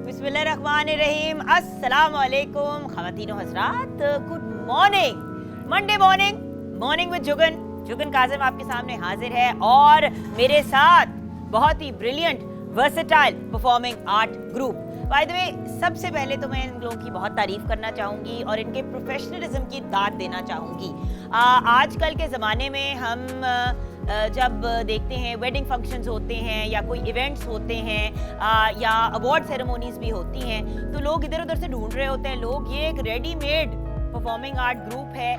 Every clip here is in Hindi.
बिस्मिल्लाहिर्रहमानिर्रहीम, अस्सलाम वालेकुम ख़वातीन व हज़रात, good morning. Monday morning with Juggan Kazim आपके सामने हाजिर है और मेरे साथ बहुत ही brilliant versatile performing art group. By the way, सबसे पहले तो मैं इन लोगों की बहुत तारीफ़ करना चाहूँगी और इनके प्रोफेशनलिज्म की दाद देना चाहूँगी। आजकल के ज़माने में हम जब देखते हैं वेडिंग फंक्शंस होते हैं या कोई इवेंट्स होते हैं या अवार्ड सेरेमोनीज भी होती हैं, तो लोग इधर उधर से ढूंढ रहे होते हैं लोग ये एक रेडीमेड परफॉर्मिंग आर्ट ग्रुप है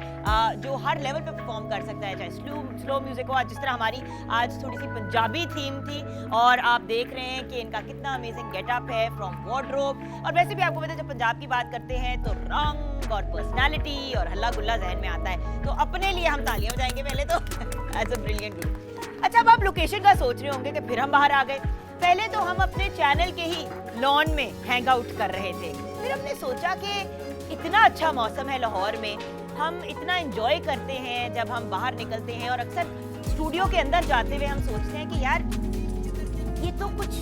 जो हर लेवल पे परफॉर्म कर सकता है, चाहे स्लो म्यूजिक हो। जिस तरह हमारी आज थोड़ी सी पंजाबी थीम थी और आप देख रहे हैं कि इनका कितना अमेजिंग गेटअप है फ्रॉम वार्डरोब। और वैसे भी आपको पता है जब पंजाब की बात करते हैं तो रंग और पर्सनालिटी और हल्ला गुल्ला जहन में आता है, तो अपने लिए हम तालियां बजाएंगे पहले तो एज अ ब्रिलियंट ग्रुप। अच्छा, अब आप लोकेशन का सोच रहे होंगे कि फिर हम बाहर आ गए। पहले तो हम अपने चैनल के ही लॉन में हैंग आउट कर रहे थे, फिर हमने सोचा कि इतना अच्छा मौसम है लाहौर में, हम इतना एंजॉय करते हैं जब हम बाहर निकलते हैं और अक्सर स्टूडियो के अंदर जाते हुए हम सोचते हैं कि यार ये तो कुछ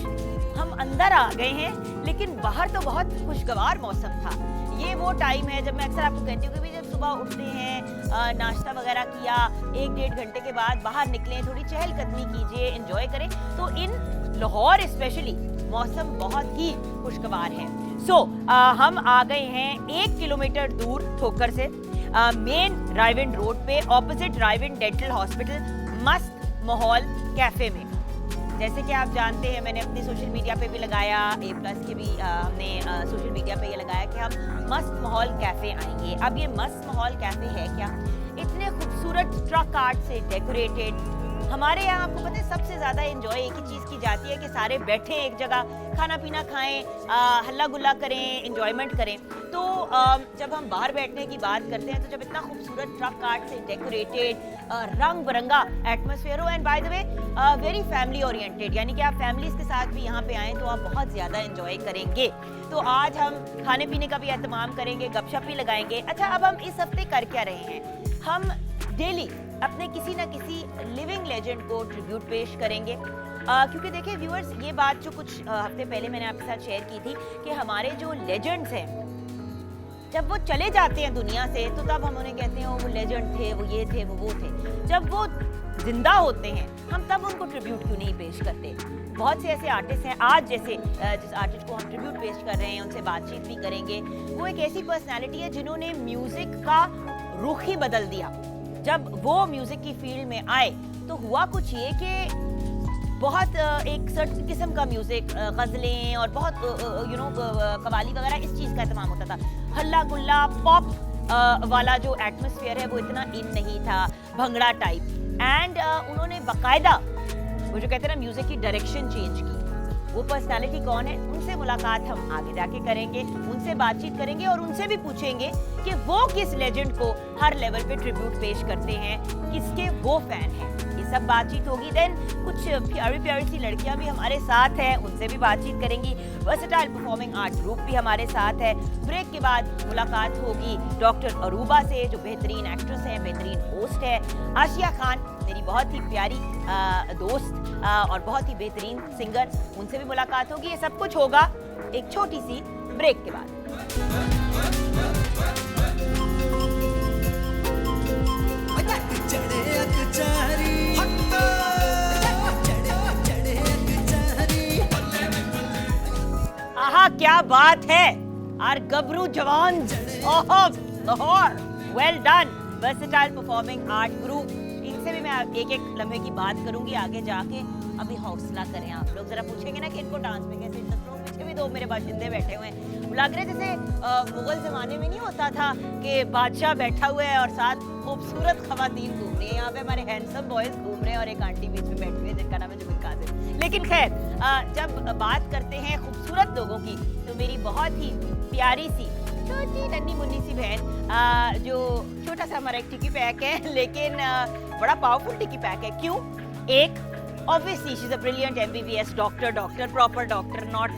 हम अंदर आ गए हैं लेकिन बाहर तो बहुत खुशगवार मौसम था। ये वो टाइम है जब मैं अक्सर आपको कहती हूँ कि जब सुबह उठते हैं, नाश्ता वगैरह किया, 1-1.5 घंटे के बाद बाहर निकलें, थोड़ी चहलकदमी कीजिए, एंजॉय करें, तो इन लाहौर स्पेशली मौसम बहुत ही खुशगवार है। हम आ गए हैं 1 किलोमीटर दूर ठोकर से, मेन रायविंड रोड पे ऑपोजिट रायविंड डेंटल हॉस्पिटल मस्त माहौल कैफे में। जैसे कि आप जानते हैं मैंने अपनी सोशल मीडिया पे भी लगाया, A+ के भी हमने सोशल मीडिया पे ये लगाया कि हम मस्त माहौल कैफे आएंगे। अब ये मस्त माहौल कैफे है क्या? इतने खूबसूरत ट्रक आर्ट से डेकोरेटेड। हमारे यहाँ आपको पता है सबसे ज़्यादा एंजॉय एक ही चीज़ की जाती है कि सारे बैठें एक जगह, खाना पीना खाएं, हल्ला गुल्ला करें, एंजॉयमेंट करें। तो जब हम बाहर बैठने की बात करते हैं तो जब इतना खूबसूरत ट्रक आर्ट से डेकोरेटेड, रंग बिरंगा एटमॉस्फेयर हो, and bye the way very family oriented, यानी कि आप फैमिलीज के साथ भी यहाँ पे आएँ तो आप बहुत ज़्यादा एंजॉय करेंगे। तो आज हम खाने पीने का भी एहतमाम करेंगे, गपशप भी लगाएंगे। अच्छा, अब हम इस हफ्ते कर क्या रहे हैं? हम डेली अपने किसी ना किसी लिविंग लेजेंड को ट्रिब्यूट पेश करेंगे, क्योंकि देखिए व्यूअर्स, ये बात जो कुछ हफ्ते पहले मैंने आपके साथ शेयर की थी कि हमारे जो लेजेंड्स हैं जब वो चले जाते हैं दुनिया से तो तब हम उन्हें कहते हैं वो लेजेंड थे, वो ये थे, वो थे। जब वो जिंदा होते हैं हम तब उनको ट्रिब्यूट क्यों नहीं पेश करते? बहुत से ऐसे आर्टिस्ट हैं आज, जैसे जिस आर्टिस्ट को हम ट्रिब्यूट पेश कर रहे हैं उनसे बातचीत भी करेंगे। वो एक ऐसी पर्सनैलिटी है जिन्होंने म्यूजिक का रुख ही बदल दिया। जब वो म्यूजिक की फील्ड में आए तो हुआ कुछ ये कि बहुत एक सर्टेन किस्म का म्यूजिक, गज़लें और बहुत कवाली वगैरह इस चीज़ का इस्तेमाल होता था। हल्ला गुल्ला पॉप वाला जो एटमॉस्फेयर है वो इतना इन नहीं था, भंगड़ा टाइप। एंड उन्होंने बाकायदा वो जो कहते हैं ना म्यूजिक की डायरेक्शन चेंज की। वो पर्सनालिटी कौन है? उनसे मुलाकात हम आगे जाके करेंगे, उनसे बातचीत करेंगे और उनसे भी पूछेंगे कि वो किस लेजेंड को हर लेवल पे ट्रिब्यूट पेश करते हैं, किसके वो फैन हैं। ये सब बातचीत होगी। देन कुछ प्यारी प्यारी सी लड़कियां भी हमारे साथ हैं, उनसे भी बातचीत करेंगी। वर्सेटाइल परफॉर्मिंग आर्ट ग्रुप भी हमारे साथ है। ब्रेक के बाद मुलाकात होगी डॉक्टर अरूबा से, जो बेहतरीन एक्ट्रेस हैं, बेहतरीन होस्ट है। आशिया खान मेरी बहुत ही प्यारी दोस्त और बहुत ही बेहतरीन सिंगर, उनसे भी मुलाकात होगी। ये सब कुछ होगा एक छोटी सी ब्रेक के बाद। आहा, क्या बात है! आर गबरू जवान Lahore, well done versatile performing art group. इनसे भी मैं एक एक लम्हे की बात करूंगी आगे जाके। अभी हौसला करें आप लोग, जरा पूछेंगे ना कि इनको डांस में कैसे इंटरेस्ट हो। पीछे भी 2 मेरे बाशिंदे बैठे हुए हैं, लग रहे जैसे मुगल जमाने में नहीं होता था कि बादशाह बैठा हुआ है और साथ खूबसूरत खवातीन घूम रही है। यहाँ पे हमारे हैंडसम बॉयज घूम रहे हैं और एक आंटी बीच में बैठी हुई है जिनका नाम है जुगन काज़िम। लेकिन खैर, जब बात करते हैं खूबसूरत लोगों की तो मेरी बहुत ही प्यारी सी छोटी नन्ही मुन्नी सी बहन, जो छोटा सा हमारा एक टिकी पैक है लेकिन बड़ा पावरफुल टिकी पैक है। क्यों? एक, obviously she is a brilliant MBBS doctor, proper doctor, not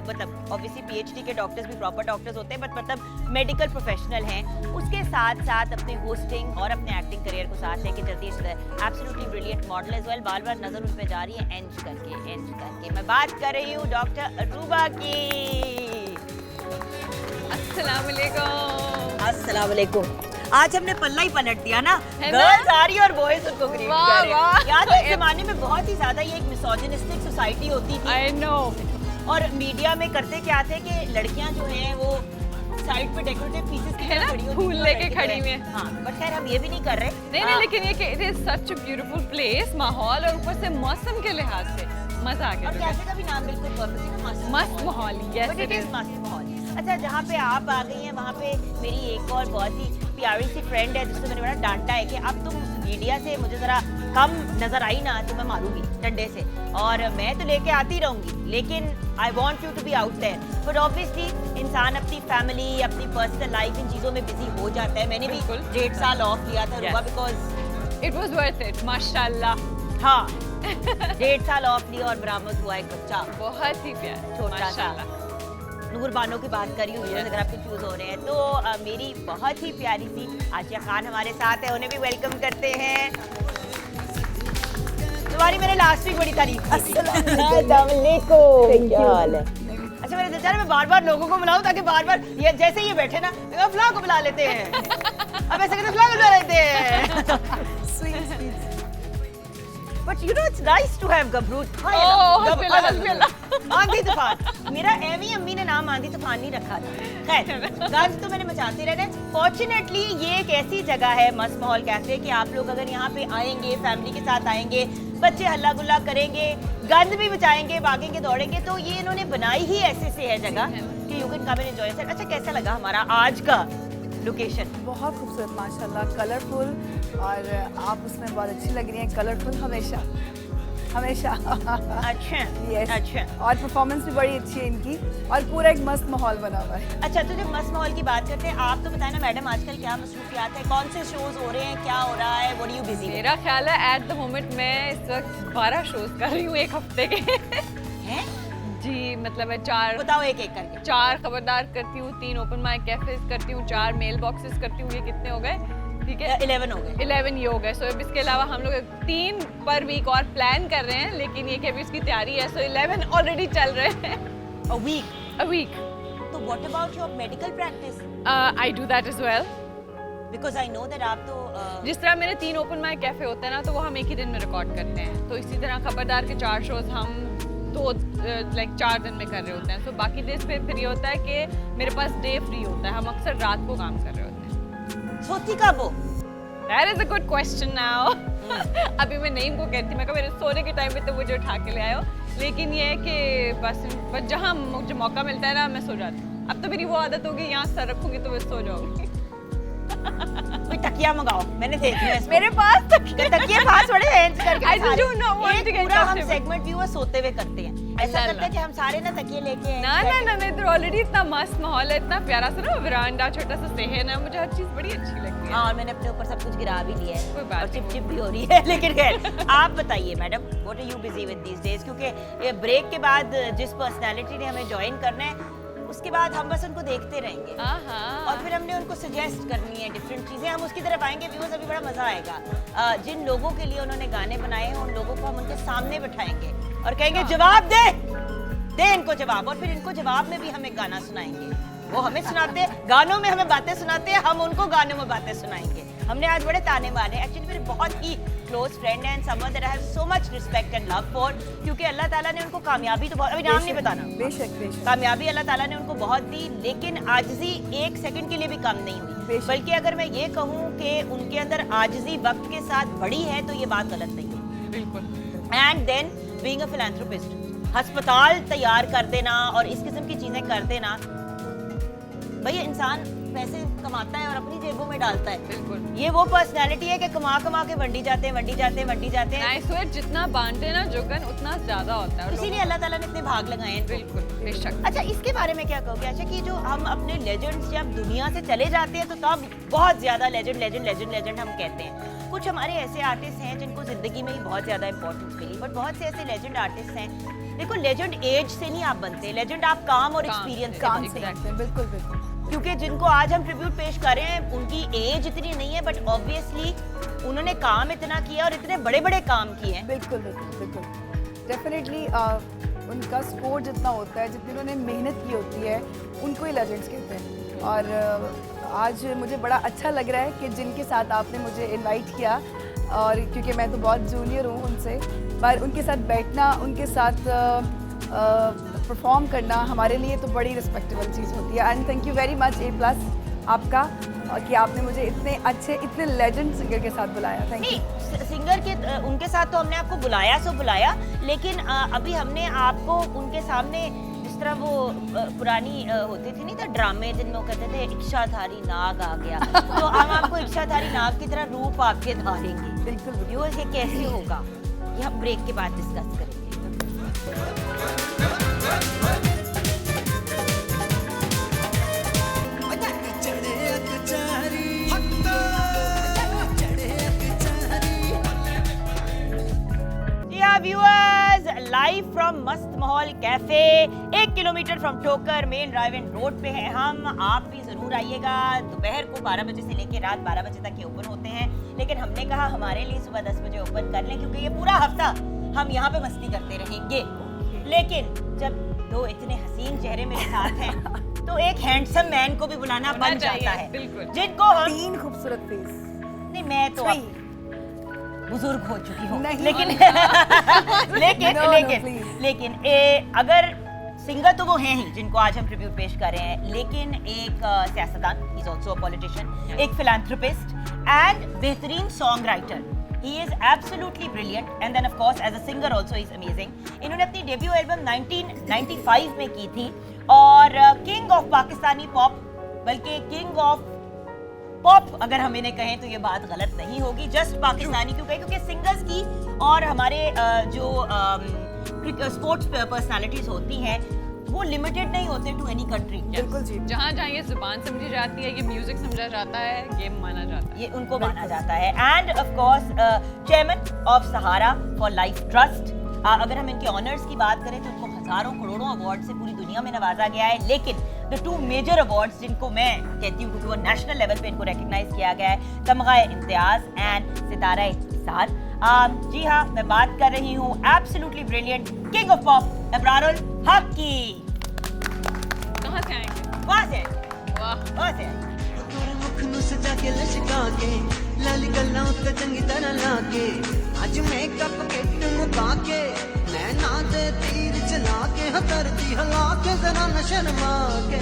मतलब ऑब्वियसली PhD के डॉक्टर्स भी प्रॉपर डॉक्टर्स होते हैं, बट मतलब मेडिकल प्रोफेशनल हैं। उसके साथ साथ अपने होस्टिंग और अपने एक्टिंग करियर को साथ लेके चलती है। Absolutely brilliant model as well. बार बार नजर उन पे जा रही है एंज करके। मैं बात कर रही हूँ डॉक्टर अरूबा की। अस्सलाम वालेकुम। अस्सलाम वालेकुम। आज हमने पल्ला ही पलट दिया ना, है ना? गर्ल्स आ रही और बॉयज उनको ग्रीट वाह, कर रहे वाह। हैं। याद है इस जमाने में बहुत ही ज्यादा ये एक मिसोजिनिस्टिक सोसाइटी होती थी आई नो। और मीडिया में करते क्या थे कि लड़कियां जो हैं वो साइड पे डेकोरेटिव पीसेस की है ना, तरह खड़ी होती फूल थी और लेके लड़के खड़ी जो हुई है- हैं। हाँ, बट खैर हम ये भी नहीं कर रहे। नहीं, लेकिन ये कि it is such a beautiful place, माहौल और ऊपर से मौसम के लिहाज से मजा आ और गया। कैफे का भी नाम बिल्कुल परफेक्ट है, मस्त माहौल, yes But it it is is। मस्त माहौल। अच्छा, जहाँ पे आप आ गई हैं वहाँ पे मेरी एक और बहुत ही प्यारी सी फ्रेंड है जिससे मैंने बड़ा डांटा है कि अब तुम मीडिया से मुझे जरा कम नजर आई ना तो मैं मारूंगी डंडे से, और मैं तो लेके आती रहूंगी, लेकिन I want you to be out there. But obviously इंसान अपनी फैमिली, अपनी पर्सनल लाइफ, इन चीज़ों में बिजी हो जाता है। मैंने भी बिल्कुल। 1.5 साल ऑफ लिया था रुआ, Yes। Because it was worth it, माशाल्लाह। हाँ 1.5 साल ऑफ लिया और बरामद हुआ एक बच्चा, बहुत ही प्यार, छोटा सा। माशाल्लाह। नूर बानो की बात कर रही हूँ Yes। अगर आप कंफ्यूज हो रहे हैं तो मेरी बहुत ही प्यारी सी आशिया खान हमारे साथ है, उन्हें भी वेलकम करते हैं। तुम्हारी मैंने लास्ट वीक बड़ी तारीफ की थी। अस्सलाम वालेकुम, क्या हाल है? अच्छा, मैंने सोचा मैं बार बार लोगों को बुलाऊं ताकि बार बार ये जैसे ये बैठे ना फ्ला को बुला लेते हैं, अब ऐसे करके फ्ला को बुला लेते हैं। But you know it's nice to have Gabrut. आंधी तूफान। मेरा एवी अम्मी ने नाम आंधी तूफान नहीं रखा था। खैर, गाज तो मैंने मचाते रहना। फॉर्चुनेटली ये एक ऐसी जगह है मस्त माहौल कैफे कि आप लोग अगर यहाँ पे आएंगे, फैमिली के साथ आएंगे, बच्चे हल्ला गुल्ला करेंगे, गंद भी बचाएंगे, भागेंगे दौड़ेंगे, तो ये इन्होंने बनाई ही ऐसे से है जगह कि you can come and enjoy it. अच्छा, कैसा लगा हमारा आज का लोकेशन? बहुत खूबसूरत माशाल्लाह, कलरफुल, और आप उसमें बहुत अच्छी लग रही हैं। कलरफुल हमेशा हमेशा अच्छा Yes। अच्छा और परफॉर्मेंस भी बड़ी अच्छी है इनकी, और पूरा एक मस्त माहौल बना हुआ है। अच्छा, तो जब मस्त माहौल की बात करते हैं, आप तो बताएं ना मैडम, आजकल क्या मसरूफियात है, कौन से शोज हो रहे हैं, क्या हो रहा है, व्हाट आर यू बिजी? मेरा ख्याल है एट द मोमेंट मैं इस वक्त 12 शोज कर रही हूँ एक हफ्ते के। हैं? जी, मतलब मैं 4 बताओ एक एक करके। 4 खबरदार करती हूँ, 3 ओपन माइक कैफेज करती हूँ, 4 मेल बॉक्सेस करती हूँ। ये कितने हो गए? ठीक है, 11 हो गए। 11 ये हो गए। सो अब इसके अलावा हम लोग 3 पर वीक और प्लान कर रहे हैं, लेकिन ये कि अभी इसकी तैयारी है, सो 11 ऑलरेडी चल रहे हैं। A week. A week. तो what about your medical practice? I do that as well. Because I know that आप तो जिस तरह मेरे 3 ओपन माइक कैफे होते हैं ना, तो वो हम एक ही दिन में रिकॉर्ड करते हैं। तो इसी तरह खबरदार के 4 शोज हम 4 दिन में कर रहे होते हैं। सो बाकी डेज पे फिर ये होता है कि मेरे पास डे फ्री होता है, हम अक्सर रात को काम कर रहे होते हैं। सोती कब हो? That is a good question now। अभी मैं नहीं को कहती, मैं कहा मेरे सोने के टाइम पे तो मुझे उठा के ले आयो, लेकिन ये है कि बस जहाँ मुझे मौका मिलता है ना मैं सो जाती हूँ। अब तो मेरी वो आदत होगी, यहाँ सर रखूंगी तो मैं सो जाऊंगी। कोई तकिया मंगाओ, मैंने देख लिया इसको। मेरे पास तकिए पास बड़े हैं करके I just सारे। do not want to एक get पूरा हम comfortable। सेगमेंट व्यूअर सोते हुए करते हैं। ऐसा अल्लाह करते हैं कि हम सारे ना तकिए लेके ना ना ना, इधर ऑलरेडी इतना मस्त माहौल है, इतना प्यारा सा ना वरांडा, छोटा सा सेहन है, मुझे हर चीज बड़ी अच्छी लगती है। हाँ, और मैंने अपने ऊपर सब कुछ गिरा भी लिया है कोई बात और नहीं। चिप चिप भी हो रही है। लेकिन खैर, आप बताइए madam, what are you busy with these days? क्योंकि ये ब्रेक के बाद जिस पर्सनालिटी ने हमें ज्वाइन करना है, उसके बाद हम बस उनको देखते रहेंगे और फिर हमने उनको सजेस्ट करनी है डिफरेंट चीज़ें, हम उसकी तरफ आएंगे। व्यूअर्स, अभी बड़ा मज़ा आएगा। जिन लोगों के लिए उन्होंने गाने बनाए हैं, उन लोगों को हम उनके सामने बिठाएंगे और कहेंगे जवाब दे इनको जवाब, और फिर इनको जवाब में भी हम एक गाना सुनाएंगे। वो हमें सुनाते हैं, गानों में हमें बातें सुनाते हैं, हम उनको गानों में बातें सुनाएंगे। हमने आज बड़े ताने मारे हैं। एक्चुअली मेरे बहुत ही क्लोज फ्रेंड हैं, someone that I have so much respect and love for, क्योंकि अल्लाह ताला ने उनको कामयाबी तो बहुत, अभी नाम नहीं बताना, बेशक बेशक। कामयाबी अल्लाह ताला ने उनको बहुत दी, लेकिन आजिज़ी 1 सेकंड के लिए भी कम नहीं हुई। बेशक। बल्कि अगर मैं ये कहूँ कि उनके अंदर आजिज़ी वक्त के साथ बढ़ी है, तो ये बात गलत नहीं है। बिल्कुल। And then being a philanthropist, अस्पताल तैयार कर देना और इस किस्म की चीज़ें कर देना, भैया इंसान पैसे कमाता है और अपनी जेबों में डालता है। बिल्कुल। ये वो पर्सनैलिटी है कि कमा कमा के वंडी जाते हैं, वंडी जाते हैं, वंडी जाते हैं। I swear, जितना बांटे ना जुगन उतना ज्यादा होता है। इसीलिए अल्लाह ताला ने इतने भाग लगाए हैं। बिल्कुल, बेशक। अच्छा, इसके बारे में क्या कहोगे? अच्छा, कि जो हम अपने लेजेंड्स जब दुनिया से चले जाते हैं तो तब बहुत ज्यादा लेजेंड लेजेंड लेजेंड लेजेंड हम कहते हैं। कुछ हमारे ऐसे आर्टिस्ट हैं जिनको जिंदगी में ही बहुत ज्यादा इंपॉर्टेंस मिली, बट बहुत से ऐसे लेजेंड आर्टिस्ट हैं। देखो, लेजेंड एज से नहीं आप बनते, लेजेंड आप काम और काम एक्सपीरियंस से। से काम बनते से हैं। बनते हैं, बिल्कुल बिल्कुल। क्योंकि जिनको आज हम ट्रिब्यूट पेश कर रहे हैं, उनकी एज इतनी नहीं है, बट ऑब्वियसली उन्होंने काम इतना किया और इतने बड़े बड़े काम किए हैं। बिल्कुल बिल्कुल बिल्कुल। डेफिनेटली उनका स्कोर जितना होता है, जितनी उन्होंने मेहनत की होती है, उनको ही लेजेंड्स कहते हैं। और आज मुझे बड़ा अच्छा लग रहा है कि जिनके साथ आपने मुझे इनवाइट किया, और क्योंकि मैं तो बहुत जूनियर हूँ उनसे, पर उनके साथ बैठना, उनके साथ परफॉर्म करना हमारे लिए तो बड़ी रिस्पेक्टेबल चीज़ होती है। And thank you very much A+ आपका, कि आपने मुझे इतने अच्छे, इतने लेजेंड सिंगर के साथ बुलाया। Thank you. नहीं, सिंगर के उनके साथ तो हमने आपको बुलाया सो बुलाया, लेकिन अभी हमने आपको उनके सामने जिस तरह वो पुरानी होती थी नहीं तो ड्रामे जिनमें वो कहते थे इच्छाधारी नाग आ गया, तो हम आपको इच्छाधारी नाग की तरह रूप आपके धारेंगे। बिल्कुल। व्यूअर्स, ये कैसे होगा ये हम ब्रेक के बाद डिस्कस करेंगे। Viewers, live from Mast Mahaul cafe, 1 kilometer from Thokar main drive in road पे हैं हम। आप भी जरूर आइएगा। दोपहर को 12 बजे से लेकर रात 12 बजे तक ये ओपन होते हैं, लेकिन हमने कहा हमारे लिए सुबह 10 बजे ओपन कर लें, क्योंकि ये पूरा हफ्ता हम यहाँ पे मस्ती करते रहेंगे। लेकिन जब दो इतने हसीन चेहरे मेरे साथ हैं तो एक हैंडसम मैन को भी बुलाना बन जाता है, जिनको हम 3 खूबसूरत फेस। नहीं, मैं तो अब बुजुर्ग हो चुकी हूँ, नहीं, लेकिन लेकिन No, no, लेकिन please. लेकिन अगर सिंगर तो वो हैं ही जिनको आज हम ट्रिब्यूट पेश कर रहे हैं, लेकिन एक सियासतदान, he is also a politician, एक फिलैंथ्रोपिस्ट एंड बेहतरीन song writer. He is absolutely brilliant, and then of course as a singer also he is amazing. इन्होंने अपनी डेब्यू एल्बम 1995 में की थी, और किंग ऑफ पाकिस्तानी पॉप, बल्कि किंग ऑफ पॉप अगर हम इन्हें कहें तो ये बात गलत नहीं होगी, जस्ट पाकिस्तानी क्यों कहें, क्योंकि सिंगर्स की और हमारे जो स्पोर्ट्स पर्सनालिटीज होती हैं वो लिमिटेड नहीं होते टू एनी कंट्री। बिल्कुल जी। जहाँ जहाँ ये जुबान समझी जाती है, ये म्यूजिक समझा जाता है, गेम माना जाता है, ये उनको माना जाता है। End of course chairman of Sahara for life trust. अगर हम इनके ऑनर्स की बात करें तो उनको हजारों करोड़ों अवार्ड से पूरी दुनिया में नवाजा गया है, लेकिन द 2 मेजर अवार्ड्स जिनको मैं कहती हूँ क्योंकि वो नेशनल लेवल पे इनको रिकग्नाइज किया गया है, तमगाए इम्तियाज एंड सितारा इत्तिसाल। जी हाँ, मैं बात कर रही हूँ absolutely brilliant king of pop Abrarul हक की। कहाँ से आएंगे? वहाँ से वाह, वहाँ से मुख नु सजा के लचका के लाली गल्लां उत्ते चंगी तरह लाके अज मेकअप किट मुका के नैना दे तीर चला के हथरती हला के जरा न शर्मा के।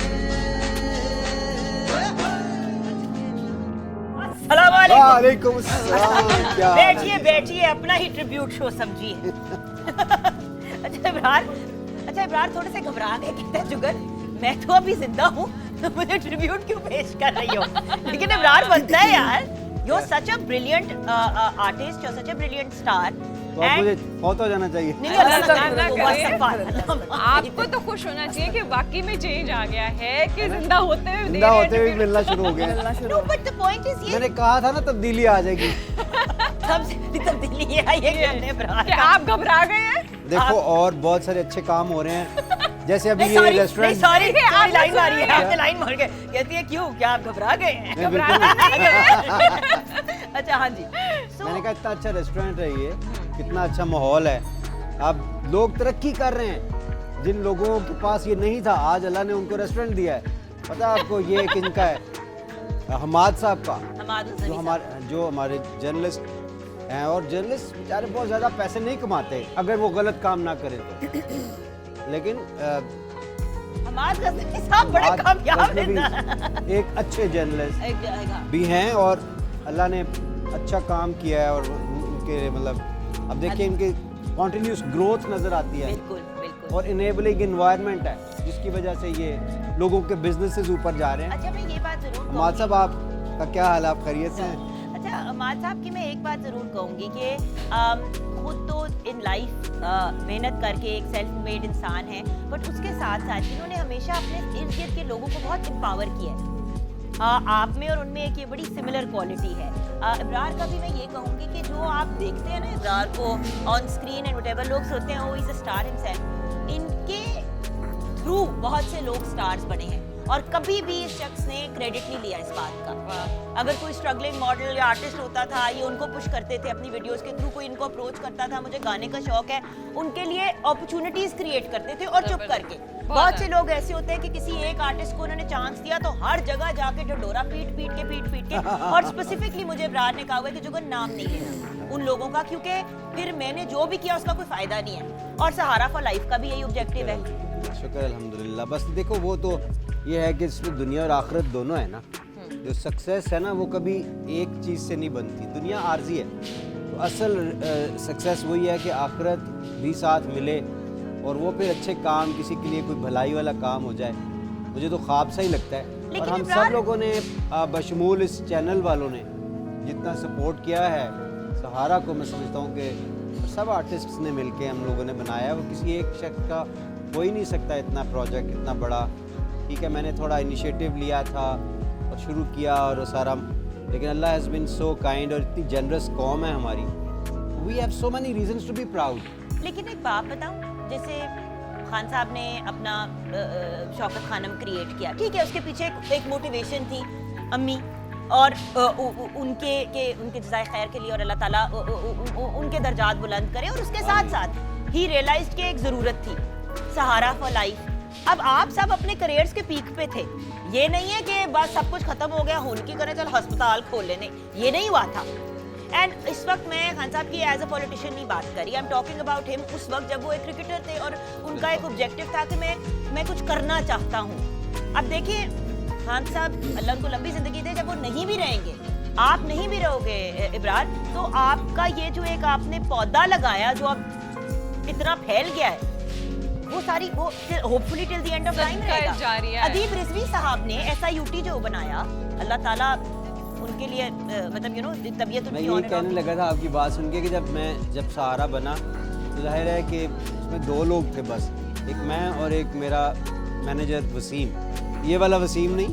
अस्सलाम वालेकुम। वालेकुम अस्सलाम। क्या हाल है? बैठिए बैठिए, अपना ही ट्रिब्यूट शो समझिए। अच्छा इब्रार थोड़े से घबरा गए, कहते हैं जुगल मैं तो अभी जिंदा हूँ तो मुझे ट्रिब्यूट क्यों पेश कर रही हो, लेकिन इब्रार बनता है यार। You're such a brilliant artist, you're such a brilliant star. तो अब मुझे फौत हो जाना चाहिए। नहीं, अल्लाह ना करे। अल्लाह आपको तो खुश होना चाहिए कि वाकई में चेंज आ गया है, कि जिंदा होते हुए जिंदा होते हुए मिलना शुरू हो गया। मिलना शुरू No, हो but the point is ये मैंने कहा था ना तब्दीली आ जाएगी। सबसे बड़ी तब्दीली ये है, ये कहने इब्रार कि का। आप घबरा गए हैं। देखो और बहुत सारे अच्छे काम हो रहे हैं, जैसे अभी ये नहीं रेस्टोरेंट। सॉरी आपने लाइन मारी है, सुना आपने लाइन मार के कहती है क्यों, क्या आप घबरा गए हैं? नहीं, बिल्कुल। अच्छा हाँ जी। मैंने कहा इतना अच्छा रेस्टोरेंट है ये, कितना अच्छा माहौल है, अब लोग तरक्की कर रहे हैं। जिन लोगों के पास ये नहीं था, आज अल्लाह ने उनको रेस्टोरेंट दिया है। पता है आपको ये किनका है? हमाद साहब का, हमाद हुसैनी जो हमारे जर्नलिस्ट हैं, और जर्नलिस्ट बेचारे बहुत ज़्यादा पैसे नहीं कमाते अगर वो गलत काम ना करें तो, लेकिन हमाद हुसैनी साहब बड़े हमाद कामयाब गज़नवी हैं। एक अच्छे जर्नलिस्ट एक भी हैं, और अल्लाह ने अच्छा काम किया है, और उनके मतलब अब देखिए इनकी कॉन्टिन्यूस ग्रोथ नज़र आती है, बिल्कुल बिल्कुल। और इनेबलिंग इन्वायरमेंट है जिसकी वजह से ये लोगों के बिजनेसेस ऊपर जा रहे हैं। अच्छा मैं ये बात जरूर हमाद साहब आपका क्या हाल है, आप खैरियत से हैं? अच्छा हमाद साहब की मैं एक बात जरूर कहूँगी कि खुद तो इन लाइफ मेहनत करके एक सेल्फ मेड इंसान है, बट उसके साथ साथ इन्होंने हमेशा अपने इर्द गिर्द के लोगों को बहुत एम्पावर किया है। आप में और उनमें एक ये बड़ी सिमिलर क्वालिटी है। इब्रार का भी मैं ये कहूँगी कि जो आप देखते हैं ना इब्रार को ऑन स्क्रीन एंड व्हाटएवर लोग सोचते हैं वो इज अ स्टार हिमसेल्फ, इनके थ्रू बहुत से लोग स्टार्स बने हैं। और कभी भी इस शख्स ने क्रेडिट नहीं लिया इस बात का। अगर कोई स्ट्रगलिंग मॉडल या आर्टिस्ट होता था, ये उनको पुश करते थे अपनी वीडियोस के थ्रू, कोई इनको अप्रोच करता था, मुझे गाने का शौक है, उनके लिए अपॉर्चुनिटीज क्रिएट करते थे और चुप करके। बहुत से लोग ऐसे होते हैं कि किसी एक आर्टिस्ट को उन्होंने चांस दिया तो हर जगह जाके ढिंढोरा पीट के और स्पेसिफिकली मुझे इब्रार ने कहा हुआ है कि जुगन नाम नहीं लेना उन लोगों का, क्योंकि फिर मैंने जो भी किया उसका कोई फायदा नहीं है। और सहारा फॉर लाइफ का भी यही ऑब्जेक्टिव है। शुक्र अल्हम्दुलिल्लाह। बस देखो वो तो ये है कि इसमें दुनिया और आखिरत दोनों है ना। जो सक्सेस है ना वो कभी एक चीज़ से नहीं बनती, दुनिया आर्जी है। तो असल सक्सेस वही है कि आखिरत भी साथ मिले और वो फिर अच्छे काम, किसी के लिए कोई भलाई वाला काम हो जाए। मुझे तो ख्वाब सा ही लगता है। और हम सब लोगों ने बशमूल इस चैनल वालों ने जितना सपोर्ट किया है सहारा को, मैं समझता हूँ कि सब आर्टिस्ट्स ने मिलके हम लोगों ने बनाया। वो किसी एक शख्स का हो ही नहीं सकता इतना प्रोजेक्ट, इतना बड़ा। ठीक है, मैंने थोड़ा इनिशिएटिव लिया था और शुरू किया और सारा, लेकिन अल्लाह हैज़ बीन सो काइंड और इतनी जनरस कौम है हमारी। We have so many reasons to be proud. लेकिन एक बात बताऊं, जैसे खान साहब ने अपना शौकत खानम क्रिएट किया, ठीक है, उसके पीछे एक मोटिवेशन थी अम्मी और उनके जज़ाए खैर के लिए, और अल्लाह ताला उनके दर्जात बुलंद करे। और उसके साथ साथ ही रियलाइज्ड कि एक ज़रूरत थी सहारा फॉर लाइफ। अब आप सब अपने करियर्स के पीक पे थे, ये नहीं है कि बस सब कुछ खत्म हो गया, होल की करें चल अस्पताल खोल लेने, ये नहीं हुआ था। एंड इस वक्त मैं खान साहब की एज अ पॉलिटिशियन नहीं बात करी, I am talking about him उस वक्त जब वो एक क्रिकेटर थे और उनका एक ऑब्जेक्टिव था कि मैं कुछ करना चाहता हूँ। अब देखिए खान साहब अल्लाह उनको लंबी जिंदगी दे, जब वो नहीं भी रहेंगे, आप नहीं भी रहोगे इब्रार, तो आपका ये जो एक आपने पौधा लगाया जो अब इतना फैल गया है, वो सारी वो hopefully till the end of time रहेगा। अदीब रिजवी साहब ने ऐसा यूटी जो बनाया, अल्लाह ताला उनके लिए मतलब यू नो तबीयत मैं उनकी यही कहने लगा था आपकी बात सुन के कि जब सहारा बना तो जाहिर है कि उसमें दो लोग थे बस, एक मैं और एक मेरा मैनेजर वसीम। ये वाला वसीम नहीं,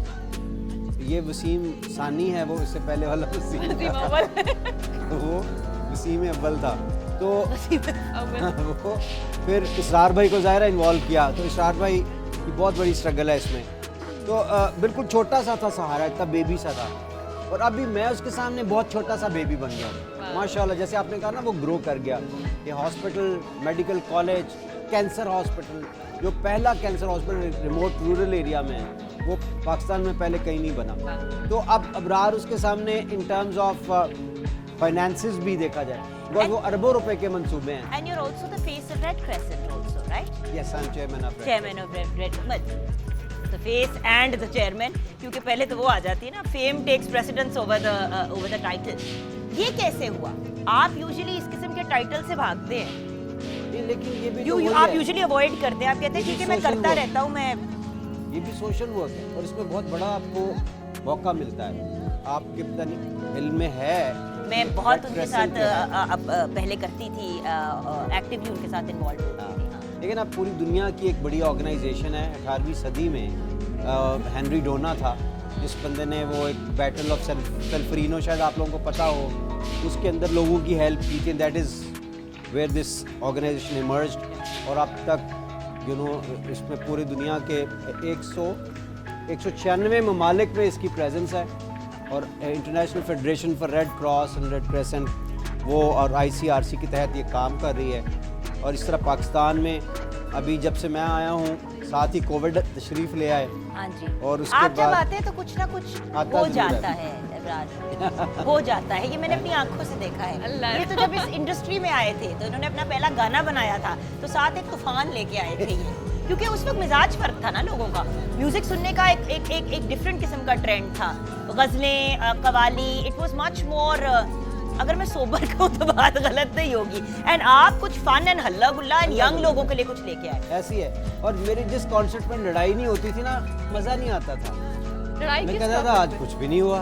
ये वसीम सानी है, वो इससे पहले वाला वसीम वो वसीम अव्वल था। तो वो फिर इसरार भाई को ज़ाहिर इन्वॉल्व किया, तो इसरार भाई की बहुत बड़ी स्ट्रगल है इसमें। तो बिल्कुल छोटा सा था सहारा, इतना बेबी सा था, और अभी मैं उसके सामने बहुत छोटा सा बेबी बन गया माशाल्लाह। जैसे आपने कहा ना वो ग्रो कर गया। ये hospital, medical college, cancer hospital, जो पहला cancer hospital remote rural area में है, वो पाकिस्तान में पहले कहीं नहीं बना। तो अब अबरार उसके सामने इन टर्म्स ऑफ फाइनेंसेस भी देखा जाए, वो अरबों रुपए के मंसूबे हैं। And you are also the face of Red Crescent also, right? Yes, I am chairman of Red the face and the chairman, क्योंकि पहले तो वो आ जाती है ना, fame takes precedence over the title. ये कैसे हुआ? आप यूजुअली इस किस्म के टाइटल से भागते हैं, लेकिन ये भी आप यूजुअली अवॉइड करते हैं, आप कहते हैं ठीक है मैं करता रहता हूँ। मैं ये भी सोशल वर्क है और इसमें बहुत बड़ा आपको मौका मिलता है। आपके पता नहीं इल्म में है, मैं बहुत उनके साथ पहले करती थी, एक्टिवली उनके साथ इन्वॉल्व होती थी। लेकिन अब पूरी दुनिया की एक बड़ी ऑर्गेनाइजेशन है। 18वीं सदी में हेनरी डोना था, जिस बंदे ने वो एक बैटल ऑफ सल्फरीनो, शायद आप लोगों को पता हो, उसके अंदर लोगों की हेल्प की थी। That is where this organisation emerged. और अब तक यू नो इसमें पूरी दुनिया के 196 ममालिक में इसकी प्रेजेंस है। और international federation for red Cross and Red crescent वो और ICRC के तहत ये काम कर रही है। और इस तरह पाकिस्तान में अभी जब से मैं आया हूँ, साथ ही कोविड तशरीफ ले आए। हाँ जी। और उसके आप जब बाद आते हैं तो कुछ ना कुछ आता हो जरूर जाता है। है इब्रार, हो जाता है। ये मैंने अपनी आंखों से देखा है। ये तो जब इस इंडस्ट्री में आए थे तो इन्होंने अपना पहला गाना बनाया था, तो साथ एक तूफान लेके आए थे ये, क्योंकि उस वक्त मिजाज फर्क था ना लोगों का, म्यूजिक सुनने का एक डिफरेंट किस्म का ट्रेंड था। गजलें, कवाली, इट वाज मच मोर, अगर मैं सोबर कहूँ तो बात गलत नहीं होगी। एंड आप कुछ फन एंड हल्ला गुल्ला एंड यंग लोगों के लिए कुछ लेके आए। ऐसी है। और मेरे जिस कॉन्सर्ट में लड़ाई नहीं होती थी ना, मज़ा नहीं आता था। मैं कहता था आज कुछ भी नहीं हुआ।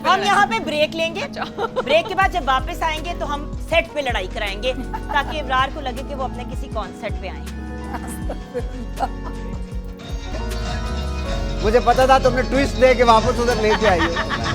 हम यहाँ पे ब्रेक लेंगे, ब्रेक के बाद जब वापस आएंगे तो हम सेट पे लड़ाई कराएंगे, ताकि इब्रार को लगे कि वो अपने किसी कॉन्सर्ट पे आए। मुझे पता था तुमने ट्विस्ट दे के वापस उधर लेके आई हो।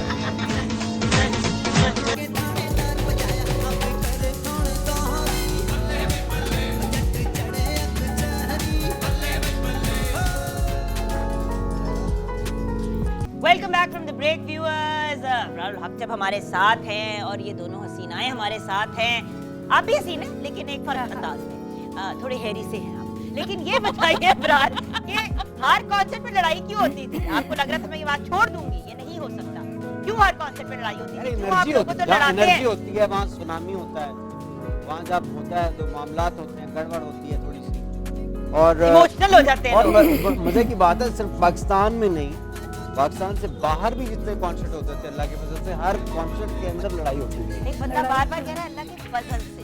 Welcome back from the break viewers. Rahul Haq जब हमारे साथ हैं और ये दोनों हसीनाएं हमारे साथ हैं। आप भी हसीन हैं लेकिन एक फर्क अंदाज में, थोड़े हैरी से हैं आप। लेकिन ये बताइए इमरान कि हर कॉन्सर्ट में लड़ाई क्यों होती थी? आपको लग रहा था मैं ये बात छोड़ दूंगी, ये नहीं हो सकता। क्यों हर कॉन्सर्ट में लड़ाई होती थी? क्यों आप एनर्जी लोगों को होती तो है, लड़ाते एनर्जी हैं? होती है, वहाँ सुनामी होता है, वहाँ जब होता है तो मामलात होते हैं, गड़बड़ होती है थोड़ी सी और इमोशनल हो जाते हैं और लोग। मजे की बात है सिर्फ पाकिस्तान में नहीं, पाकिस्तान से बाहर भी जितने कॉन्सर्ट होते थे अल्लाह की फजल से हर कॉन्सर्ट के अंदर लड़ाई होती थी। एक बंदा बार बार कह रहा है अल्लाह के फजल से।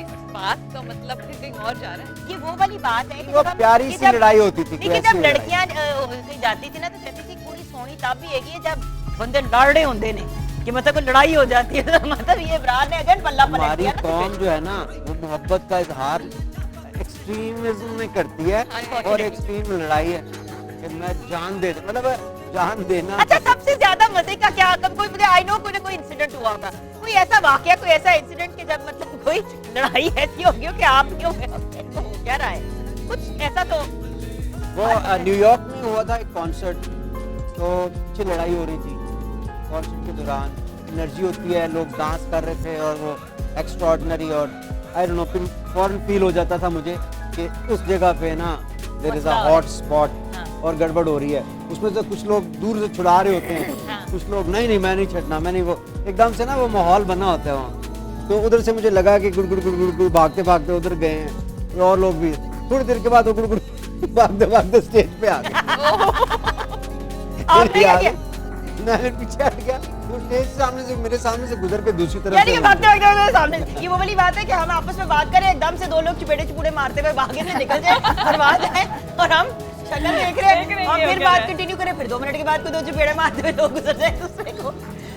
इस बात का मतलब फिर कहीं और जा रहा है। ये वो वाली बात है कि वो जब हम- प्यारी कि सी जब- लड़ाई होती थी, कोई लेकिन ऐसी जब लड़ाई। लड़कियां कहीं जाती थी ना तो कहती थी कुड़ी सोनी तब भी हैगी है जब बंदे लड़ रहे होंगे ने कि मतलब कोई लड़ाई हो जाती है। मतलब ये इमरान ने अगर पल्ला पलट हमारी दिया ना तो कौम जो है ना वो मोहब्बत का इजहार एक्सट्रीमिज्म में करती है और एक्सट्रीम लड़ाई है कि मैं जान दे मतलब जान देना। अच्छा सबसे ज्यादा मजे का क्या कब कोई मुझे आई नो कोई ना कोई इंसिडेंट हुआ होगा, कोई ऐसा वाकया कोई ऐसा इंसिडेंट कि जब मतलब कोई लड़ाई ऐसी होगी हो कि आप क्यों हो क्या रहा है कुछ ऐसा तो वो न्यूयॉर्क में हुआ था एक कॉन्सर्ट, तो अच्छी लड़ाई हो रही थी कॉन्सर्ट के दौरान। एनर्जी होती है, लोग डांस कर रहे थे और वो एक्स्ट्राऑर्डिनरी और आई डोंट नो फौरन फील हो जाता था मुझे कि उस जगह पे ना देयर इज अ मसला हो हॉट रहा स्पॉट हाँ। और गड़बड़ हो रही है। उसमें से कुछ लोग दूर से छुड़ा रहे होते हैं, हाँ। कुछ लोग नहीं मैं नहीं छटना, मैं नहीं, वो एकदम से ना वो माहौल बना होता है वहाँ। तो उधर से मुझे लगा कि गुड़ गुड़ गुड़ गुड़ गुड़ भागते भागते उधर गए हैं और लोग भी थोड़ी देर के बाद वो गुड़ गुड़ भागते भागते स्टेज पे आ गए। आपने क्या किया? मैं पीछे हट गया, वो स्टेज सामने से मेरे सामने से गुजर के दूसरी तरफ यानी कि से भागते भागते भागते सामने ये वो वाली बात है कि हम आपस में बात करें एकदम से दो लोग चुपेड़े चुपूड़े मारते हुए भागे से निकल जाए करवा जाए और हम शक्ल देख रहे देख रहे हैं हैं और ये फिर हो क्या बात है। कंटिन्यू करें, फिर 2 मिनट के बाद कोई दो चुपेड़े मारते हुए लोग गुजर जाए दूसरे को।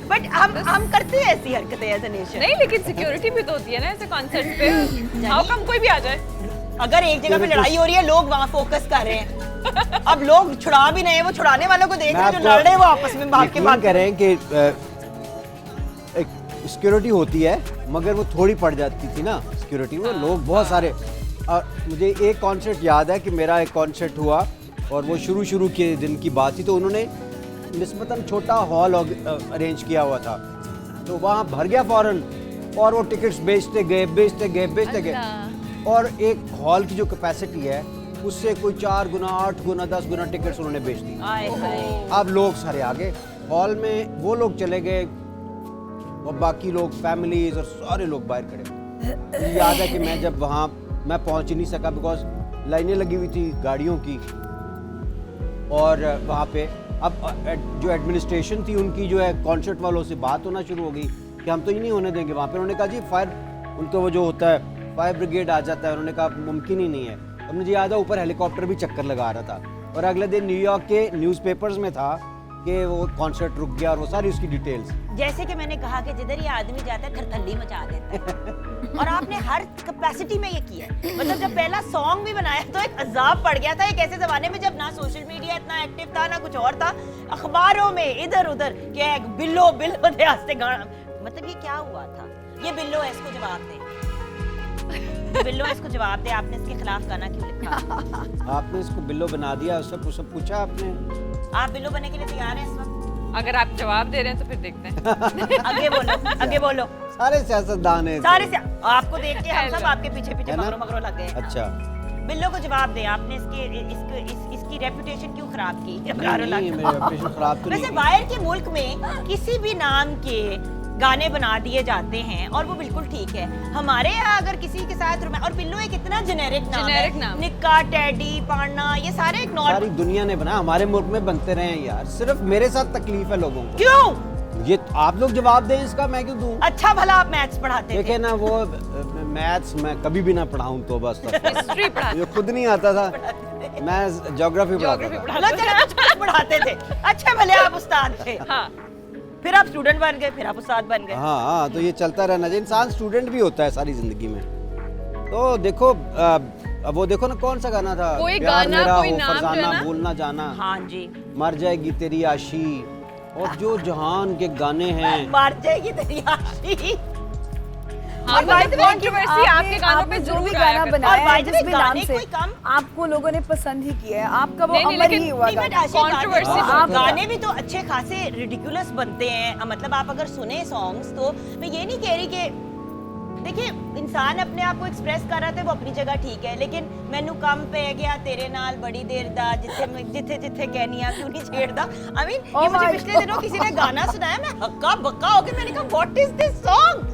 बट हम करते हैं ऐसी हरकतें एज अ नेशन। नहीं लेकिन सिक्योरिटी भी तो होती है ना ऐसे कॉन्सर्ट पे। हाउ कम कोई भी आ जाए। अगर एक जगह पे लड़ाई हो रही है लोग वहाँ फोकस कर रहे हैं, अब लोग छुड़ा भी नहीं है, वो छुड़ाने वालों को देख रहे हैं जो लड़ रहे हैं वो आपस में भाग के यकीन भाग करें कि एक सिक्योरिटी होती है मगर वो थोड़ी पड़ जाती थी ना सिक्योरिटी, वो लोग बहुत सारे। और मुझे एक कॉन्सर्ट याद है कि मेरा एक कॉन्सर्ट हुआ और वो शुरू के दिन की बात थी, तो उन्होंने निस्बतन छोटा हॉल अरेंज किया हुआ था, तो वहाँ भर गया फौरन और वो टिकट्स बेचते गए और एक हॉल की जो कैपेसिटी है उससे कोई 4 गुना 8 गुना 10 गुना टिकट्स उन्होंने बेच दी। आए हाय। अब लोग सारे आ गए हॉल में, वो लोग चले गए और बाकी लोग फैमिलीज और सारे लोग बाहर खड़े। मुझे याद है कि मैं जब वहाँ मैं पहुँच ही नहीं सका बिकॉज लाइनें लगी हुई थी गाड़ियों की और वहाँ पे अब जो एडमिनिस्ट्रेशन थी उनकी जो है कॉन्सर्ट वालों से बात होना शुरू हो गई कि हम तो ये नहीं होने देंगे वहाँ पे। उन्होंने कहा जी फायर उनका वो जो होता है फायर ब्रिगेड आ जाता है, उन्होंने कहा मुमकिन ही नहीं है। अब मुझे याद है ऊपर हेलीकॉप्टर भी चक्कर लगा रहा था और अगले दिन न्यूयॉर्क के न्यूज़पेपर्स में था कि वो कॉन्सर्ट रुक गया और वो सारी उसकी डिटेल्स। जैसे कि मैंने कहा कि जिधर ये आदमी जाता है थरथल्ली मचा देता है और आपने हर कैपेसिटी में ये किया है। मतलब जब पहला सॉन्ग भी बनाया तो एक अजाब पड़ गया था एक ऐसे जमाने में जब ना सोशल मीडिया इतना एक्टिव था ना कुछ और था, अखबारों में इधर उधर क्या बिल्लो बिल्लो दे हंसते गाना। मतलब ये क्या हुआ था? ये बिल्लो है इसको जवाब दे, बिल्लो इसको जवाब दे, आपने इसके खिलाफ गाना क्यों लिखा? आपने इसको बिल्लो बना दिया, उससे पूछा आपने? आप बिल्लो बनने के लिए तैयार हैं इस वक्त? अगर आप जवाब दे रहे हैं तो फिर देखते हैं। आगे बोलो सारे सियासतदान हैं सारे से आपको देख के हम सब आपके पीछे पीछे है ना? मगरो लग गए। अच्छा बिल्लो को जवाब दे, आपने इसकी रेपुटेशन क्यों खराब की? नहीं, मेरी reputation खराब तो नहीं वैसे की। बाहर के मुल्क में किसी भी नाम के गाने बना दिए जाते हैं और वो बिल्कुल ठीक है। हमारे यहाँ अगर किसी के साथ और बिल्लो एक इतना जेनेरिक नाम Generic है, नाम। निक्का, टेडी, पान्ना, ये सारे एक सारी नॉर्मल। दुनिया ने बना, हमारे मुल्क में बनते रहे हैं यार, सिर्फ मेरे साथ तकलीफ है लोगों को। क्यों? ये आप लोग जवाब दें इसका, मैं क्यों दूं? अच्छा भला आप मैथ्स पढ़ाते देखे थे। ना वो मैथ्स मैं कभी भी ना पढ़ाऊं तो बस हिस्ट्री पढ़ा ये खुद नहीं आता था, मैं ज्योग्राफी पढ़ाता था। चलो चलो कुछ कुछ पढ़ाते थे। अच्छा भले आप उस्ताद थे, हाँ फिर आप स्टूडेंट बन गए, फिर आप उस्ताद बन गए। हाँ तो ये चलता रहना चाहिए, इंसान स्टूडेंट भी होता है सारी जिंदगी में। तो देखो अब वो देखो ना कौन सा गाना था, कोई प्यार गाना, मेरा कोई हो नाम जो है फरजाना ना? भूलना जाना, हाँ जी, मर जाएगी तेरी आशी, और जो जहान के गाने हैं। मार जाएगी तेरी आशी। हाँ, by the way, controversy आपके गानों पे जो भी जरूर गाना आया करता बनाया और by है the way, जिसमें गाने नाम से कोई कम- आपको लोगों ने पसंद ही किया है, आपका वो नहीं, नहीं, अमर लेकिन- ही हुआ नहीं, but गाना। ऐसे Controversy गाने- बहुत गाने भी तो अच्छे खासे रिडिकुलस बनते हैं। मतलब आप अगर सुने सॉन्ग्स तो मैं ये नहीं कह रही कि देखिए इंसान अपने आप को एक्सप्रेस कर रहा था वो अपनी जगह ठीक है, लेकिन मैनू कम पे गया तेरे नाल बड़ी देर दा जिथे जिथे कहनी आ क्यों नहीं छेड़दा। आई मीन ये Oh मुझे my पिछले दिनों किसी ने गाना सुनाया, मैं हक्का बक्का हो गई। मैंने कहा व्हाट इज दिस सॉन्ग,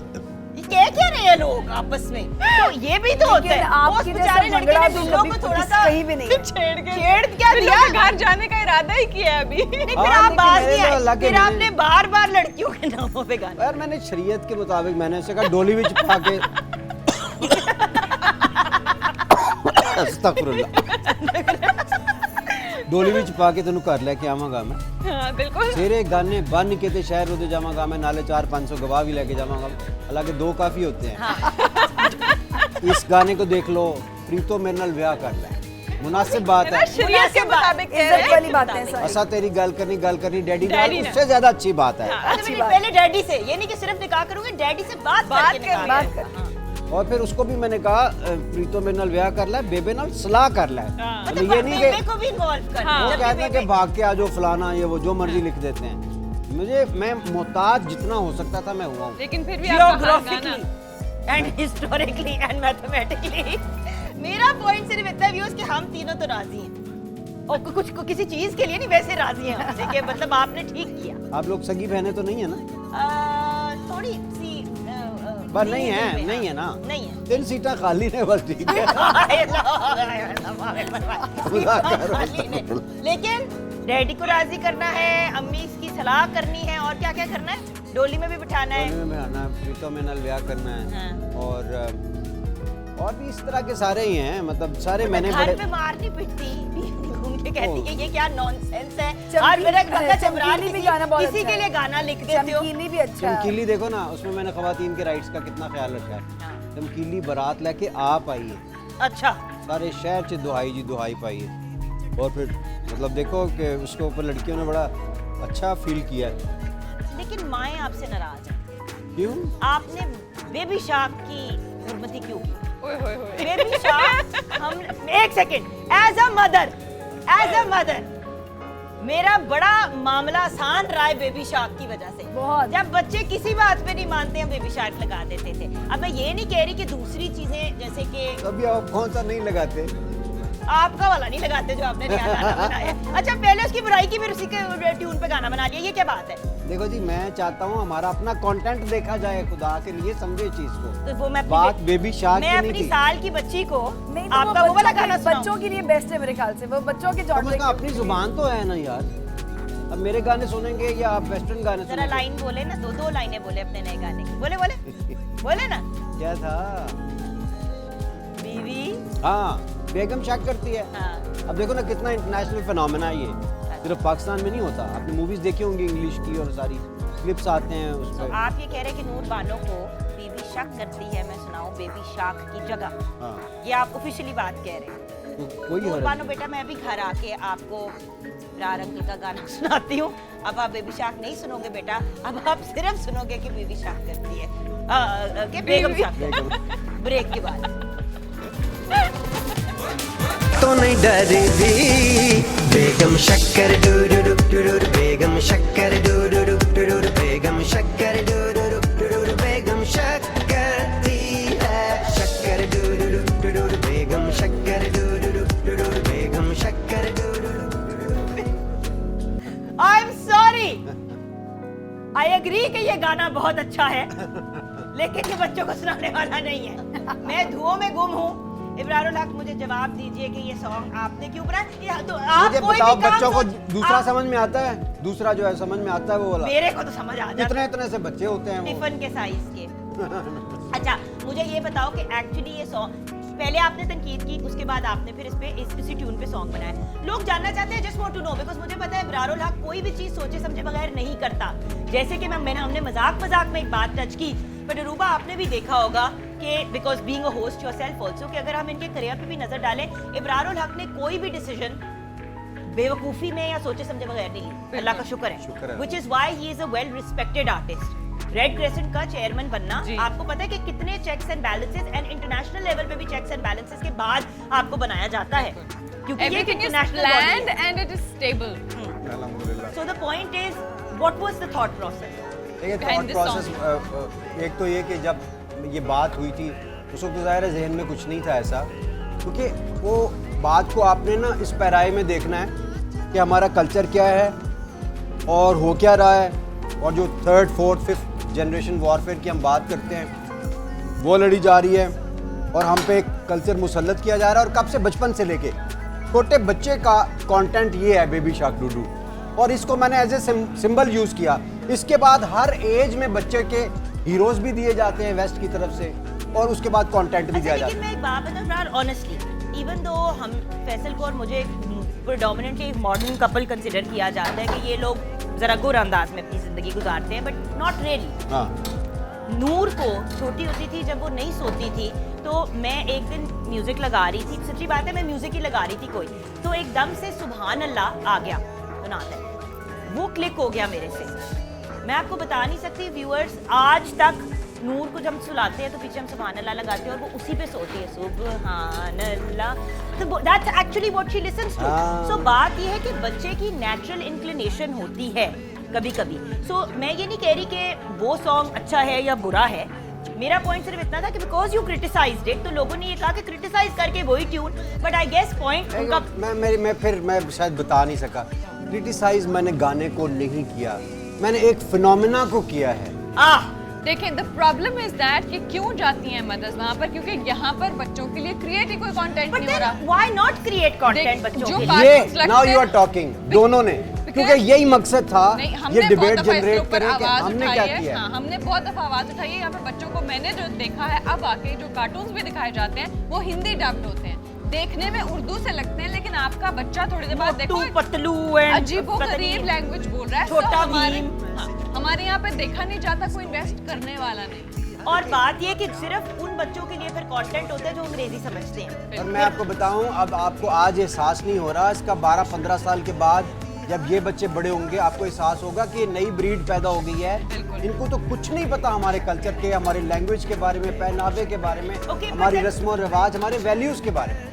ये क्या रहे हैं लोग आपस में। तो ये भी तो होता लेकिन है। आपके उस जैसा बेचारे लड़के भंगड़ा ने तो बिल्लों कभी को थोड़ा पुलिस सा कहीं भी नहीं है। छेड़ क्या फिर दिया। लोग घर जाने का इरादा ही किया है अभी। नहीं, फिर हाँ, आप लेकिन बाज मेरे नहीं तो आए, लगे फिर मैंने- आपने बार बार लड़कियों के नामों पे गाना। यार मैंने शरीयत के मुताबिक मैंने उसे कहा डोली विच पा के अस्तगफुरुल्लाह डोली विच पा के तेनू घर लेके आवांगा मैं। हाँ, बिल्कुल। तेरे गाने बन के ते शहर उदे जावांगा मैं, नाले 400-500 गवाह भी लेके जावांगा। हालांकि 2 काफी होते हैं। इस गाने को देख लो, प्रीतो मेरे नाल ब्याह कर ले, मुनासिब बात है। शरीयत के मुताबिक कह रहे इज्जत हैं। वाली बातें सारी। असा तेरी गल करनी डैडी नाल, डैडी नाल। उससे ज्यादा अच्छी बात है। अच्छा, मेरी पहले डैडी से, ये नहीं कि सिर्फ निकाह करूंगी, डैडी से बात करके निकाह बात करूंगी। करके। और फिर उसको भी मैंने कहा प्रीतो मेरे नाल ब्याह कर ले, बेबे नाल सलाह कर ले। मतलब ये नहीं बेबे कि को भी इन्वॉल्व कर। हाँ। वो जब कहते हैं कि बेबे- भाग के आ जाओ फलाना ये वो जो मर्जी लिख देते हैं। मैं मोहताज जितना हो सकता था मैं हुआ हूँ। लेकिन फिर भी आपका हर Geographically गाना and historically and mathematically मेरा पॉइंट सिर्फ इतना व्यूज कि हम तीनों तो राजी हैं और कुछ किसी चीज के लिए नहीं, वैसे राजी हैं हमसे कि मतलब आपने ठीक किया। आप लोग सगी बहनें तो नहीं है ना? थोड़ी सी बस नहीं है, नहीं है ना? नहीं है। 3 सीटें खाली ने बस ठीक है। खाली नहीं। लेकिन डैडी को राजी करना है, अम्मी की सलाह करनी है, और क्या क्या करना है, डोली में भी बिठाना है। डोली में बिठाना है, प्रीतो में नाल ब्याह करना है। हाँ। और भी इस तरह के सारे ही हैं, मतलब सारे मैंने घर बड़े पे मारनी पिटती घूम के कहती है ये क्या नॉनसेंस है। चमकीली- और मेरा पक्का चमरान चमकीली भी गाना बहुत किसी अच्छा के है। लिए गाना लिख देते हो। चमकीली भी अच्छा है। चमकीली देखो ना, उसमें मैंने खवातीन के राइट्स का कितना ख्याल रखा है। हाँ। चमकीली बारात लेके आप आई है, अच्छा सारे शहर से दुहाई जी दुहाई पाई है। और फिर मतलब देखो कि उसके ऊपर लड़कियों ने बड़ा अच्छा फील किया है। लेकिन माएँ आपसे नाराज हैं। क्यों? आपने बेबी शार्क की हुर्मती क्यों की? ओए होए होए। बेबी शार्क हम एक सेकंड एज अ मदर मेरा बड़ा मामला आसान रहा है बेबी शार्क की वजह से। बहुत। जब बच्चे किसी बात पे नहीं मानते हम बेबी शार्क लगा देते थे। अब मैं ये नहीं कह रही कि दूसरी चीजें जैसे कि अभी आप कौन सा नहीं लगाते? आपका वाला नहीं लगाते जो आपने नया गाना बनाया। अच्छा पहले उसकी बुराई की फिर उसी के ट्यून पे गाना बना लिया, ये क्या बात है? देखो जी, मैं चाहता हूँ हमारा अपना कंटेंट देखा जाए, खुदा के लिए समझे चीज को। तो वो मैं बात बेबी शार्क मैं की नहीं अपनी थी। साल की बच्ची को नहीं तो आपका वो वाला गाना बच्चों सुनाऊं। के लिए बेस्ट है मेरे ख्याल से, वो बच्चों के कम जॉनर से कम अपनी जुबान तो है ना यार। अब मेरे गाने सुनेंगे या आप वेस्टर्न गाने जरा सुनेंगे? लाइन बोले ना, दो लाइनें बोले अपने नए गाने की। बोले बोले ना। क्या था? बीवी हाँ, बेगम शक करती है। हाँ अब देखो ना कितना इंटरनेशनल फिनोमेना है ये, सिर्फ पाकिस्तान में नहीं होता। आपने मूवीज देखी होंगी इंग्लिश की और सारी क्लिप्स आते हैं उस तो पर। आप ये कह रहे हैं कि नूर बानो को बीवी शक करती है, मैं सुनाऊं बेबी शार्क की जगह। हाँ, ये आप ऑफिशियली बात कह रहे हैं। तो कोई नूर हर्ज बानो नहीं। बेटा मैं भी घर आके आपको रार अंकल का गाना सुनाती हूँ। अब आप बेबी शार्क नहीं सुनोगे बेटा, अब आप सिर्फ सुनोगे कि बेबी शार्क करती है कि बेगम शार्क। ब्रेक के बाद तो नहीं डरदी बेगम शक्कर डूडू डूडू बेगम शक्कर डूडू डूडू बेगम शक्कर डूडू डूडू बेगम शक्कर दी है शक्कर डूडू डूडू बेगम शक्कर डूडू डूडू बेगम शक्कर डूडू। I am sorry, I agree कि ये गाना बहुत अच्छा है, लेकिन ये बच्चों को सुनाने वाला नहीं है। मैं धुओं में गुम हूँ। इब्रारुल हक मुझे जवाब दीजिए कि ये सॉन्ग आपने क्यों बनाया? तो आप मुझे कोई बताओ भी काम बच्चों को सोच- दूसरा आप- समझ में आता है? दूसरा जो है समझ में आता है वो वाला? मेरे को तो समझ आ जाता इतने इतने से बच्चे होते हैं वो। टिफिन के साइज के। अच्छा मुझे ये बताओ कि एक्चुअली ये सॉन्ग पहले आपने तनकीद की, उसके बाद आपने फिर इसी ट्यून पे सॉन्ग बनाया। लोग जानना चाहते हैं, just want to know, because मुझे पता है इब्रारुल हक कोई भी चीज सोचे समझे बगैर नहीं करता। जैसे कि हमने मजाक में एक बात टच की, बट रूबा आपने भी देखा होगा कि because being a host yourself also, कि अगर हम इनके करियर पे भी नजर डालें, इब्रारुल हक ने कोई भी डिसीजन बेवकूफी में या सोचे समझे बगैर नहीं ली। अल्लाह का शुक्र शुक्र है, है। Which is why he is a well respected artist. Red Crescent का चेयरमैन बनना, जी। आपको पता है कि कितने checks and balances and international level पे भी चेक्स एंड बैलेंसेस के बाद आपको बनाया जाता है, क्योंकि ये Everything is international planned and it is stable. अल्हम्दुलिल्लाह। So the point is what was the thought process? देखिए Behind थॉट this प्रोसेस एक तो ये कि जब ये बात हुई थी उस वक्त तो ज़ाहिर है जहन में कुछ नहीं था ऐसा, क्योंकि वो बात को आपने ना इस पैराए में देखना है कि हमारा कल्चर क्या है और हो क्या रहा है, और जो 3rd 4th 5th generation warfare की हम बात करते हैं वो लड़ी जा रही है, और हम पे एक कल्चर मुसल्लत किया जा रहा है, और कब से बचपन से लेके छोटे बच्चे का कंटेंट ये है बेबी शार्क डूडू, और इसको मैंने एज ए सिंबल यूज़ किया। इसके बाद हर एज में बच्चे के हीरोज़ भी दिए जाते हैं वेस्ट की तरफ से, और उसके बाद कंटेंट भी अच्छा, दिया लेकिन जाता मैं एक बात बताऊं यार, ऑनेस्टली इवन दो हम फैसल को और मुझे प्रेडोमिनेंटली एक मॉडर्न कपल कंसिडर किया जाता है कि ये लोग जरा गुर अंदाज में अपनी जिंदगी गुजारते हैं, बट नॉट रियली। है। हाँ नूर को छोटी होती थी जब वो नहीं सोती थी, तो मैं एक दिन म्यूजिक लगा रही थी, सच्ची बात है मैं म्यूजिक ही लगा रही थी कोई, तो एकदम से सुभान अल्लाह आ गया सुनाता है, वो क्लिक हो गया मेरे से। मैं आपको बता नहीं सकती व्यूअर्स, आज तक नूर को जब हम सुलाते हैं तो पीछे हम सुभान अल्लाह लगाते हैं और वो उसी पे सोती है, सुभान अल्लाह, तो that's actually what she listens to. हाँ। सो बात ये है कि बच्चे की नेचुरल इंक्लिनेशन होती है कभी कभी। सो मैं ये नहीं कह रही कि वो सॉन्ग अच्छा है या बुरा है, मेरा पॉइंट सिर्फ इतना था कि बिकॉज यू क्रिटिसाइज्ड इट, तो लोगों ने ये कहा कि क्रिटिसाइज करके वही tune, but I guess point उनका मैं शायद बता नहीं सका, क्रिटिसाइज मैंने गाने को नहीं किया, मैंने एक फिनोमेना को किया है। देखें, द प्रॉब्लम इज दैट कि क्यों जाती हैं मदर्स वहाँ पर, क्योंकि यहाँ पर बच्चों के लिए क्रिएटिव कोई कंटेंट बट नहीं हो रहा। व्हाई नॉट क्रिएट कंटेंट देख, बच्चों जो के बात- लिए? ये cartoons नाउ लगते यू आर हैं। टॉकिंग दोनों ने, क्योंकि यही मकसद था नहीं, ये हमने बहुत डिबेट दफा इसके जनरेट ऊपर करें कि आवाज हमने उठाई क्या है। किया हाँ, है। हमने बहुत दफा आवाज उठाई है। यहाँ पे बच्चों को मैंने जो देखा है अब आके जो कार्टून्स भी दिखाए जाते हैं वो हिंदी डब्ड होते हैं, देखने में उर्दू से लगते हैं, लेकिन आपका बच्चा थोड़ी देर बाद देखो मोटू पतलू एंड अजीबोगरीब लैंग्वेज बोल रहा है। छोटा हमारे भीम। हाँ, हमारे यहाँ पे देखा नहीं जाता, कोई इन्वेस्ट करने वाला नहीं। और बात ये कि सिर्फ उन बच्चों के लिए फिर कंटेंट होता है जो अंग्रेजी समझते हैं। और मैं आपको बताऊं, अब आपको आज एहसास नहीं हो रहा, इसका 12-15 साल के बाद जब ये बच्चे बड़े होंगे आपको एहसास होगा कि नई ब्रीड पैदा हो गई है। इनको तो कुछ नहीं पता हमारे कल्चर के, हमारे लैंग्वेज के बारे में, पहनावे के बारे में, Okay, but हमारी then- रस्म और रिवाज, हमारे वैल्यूज के बारे में।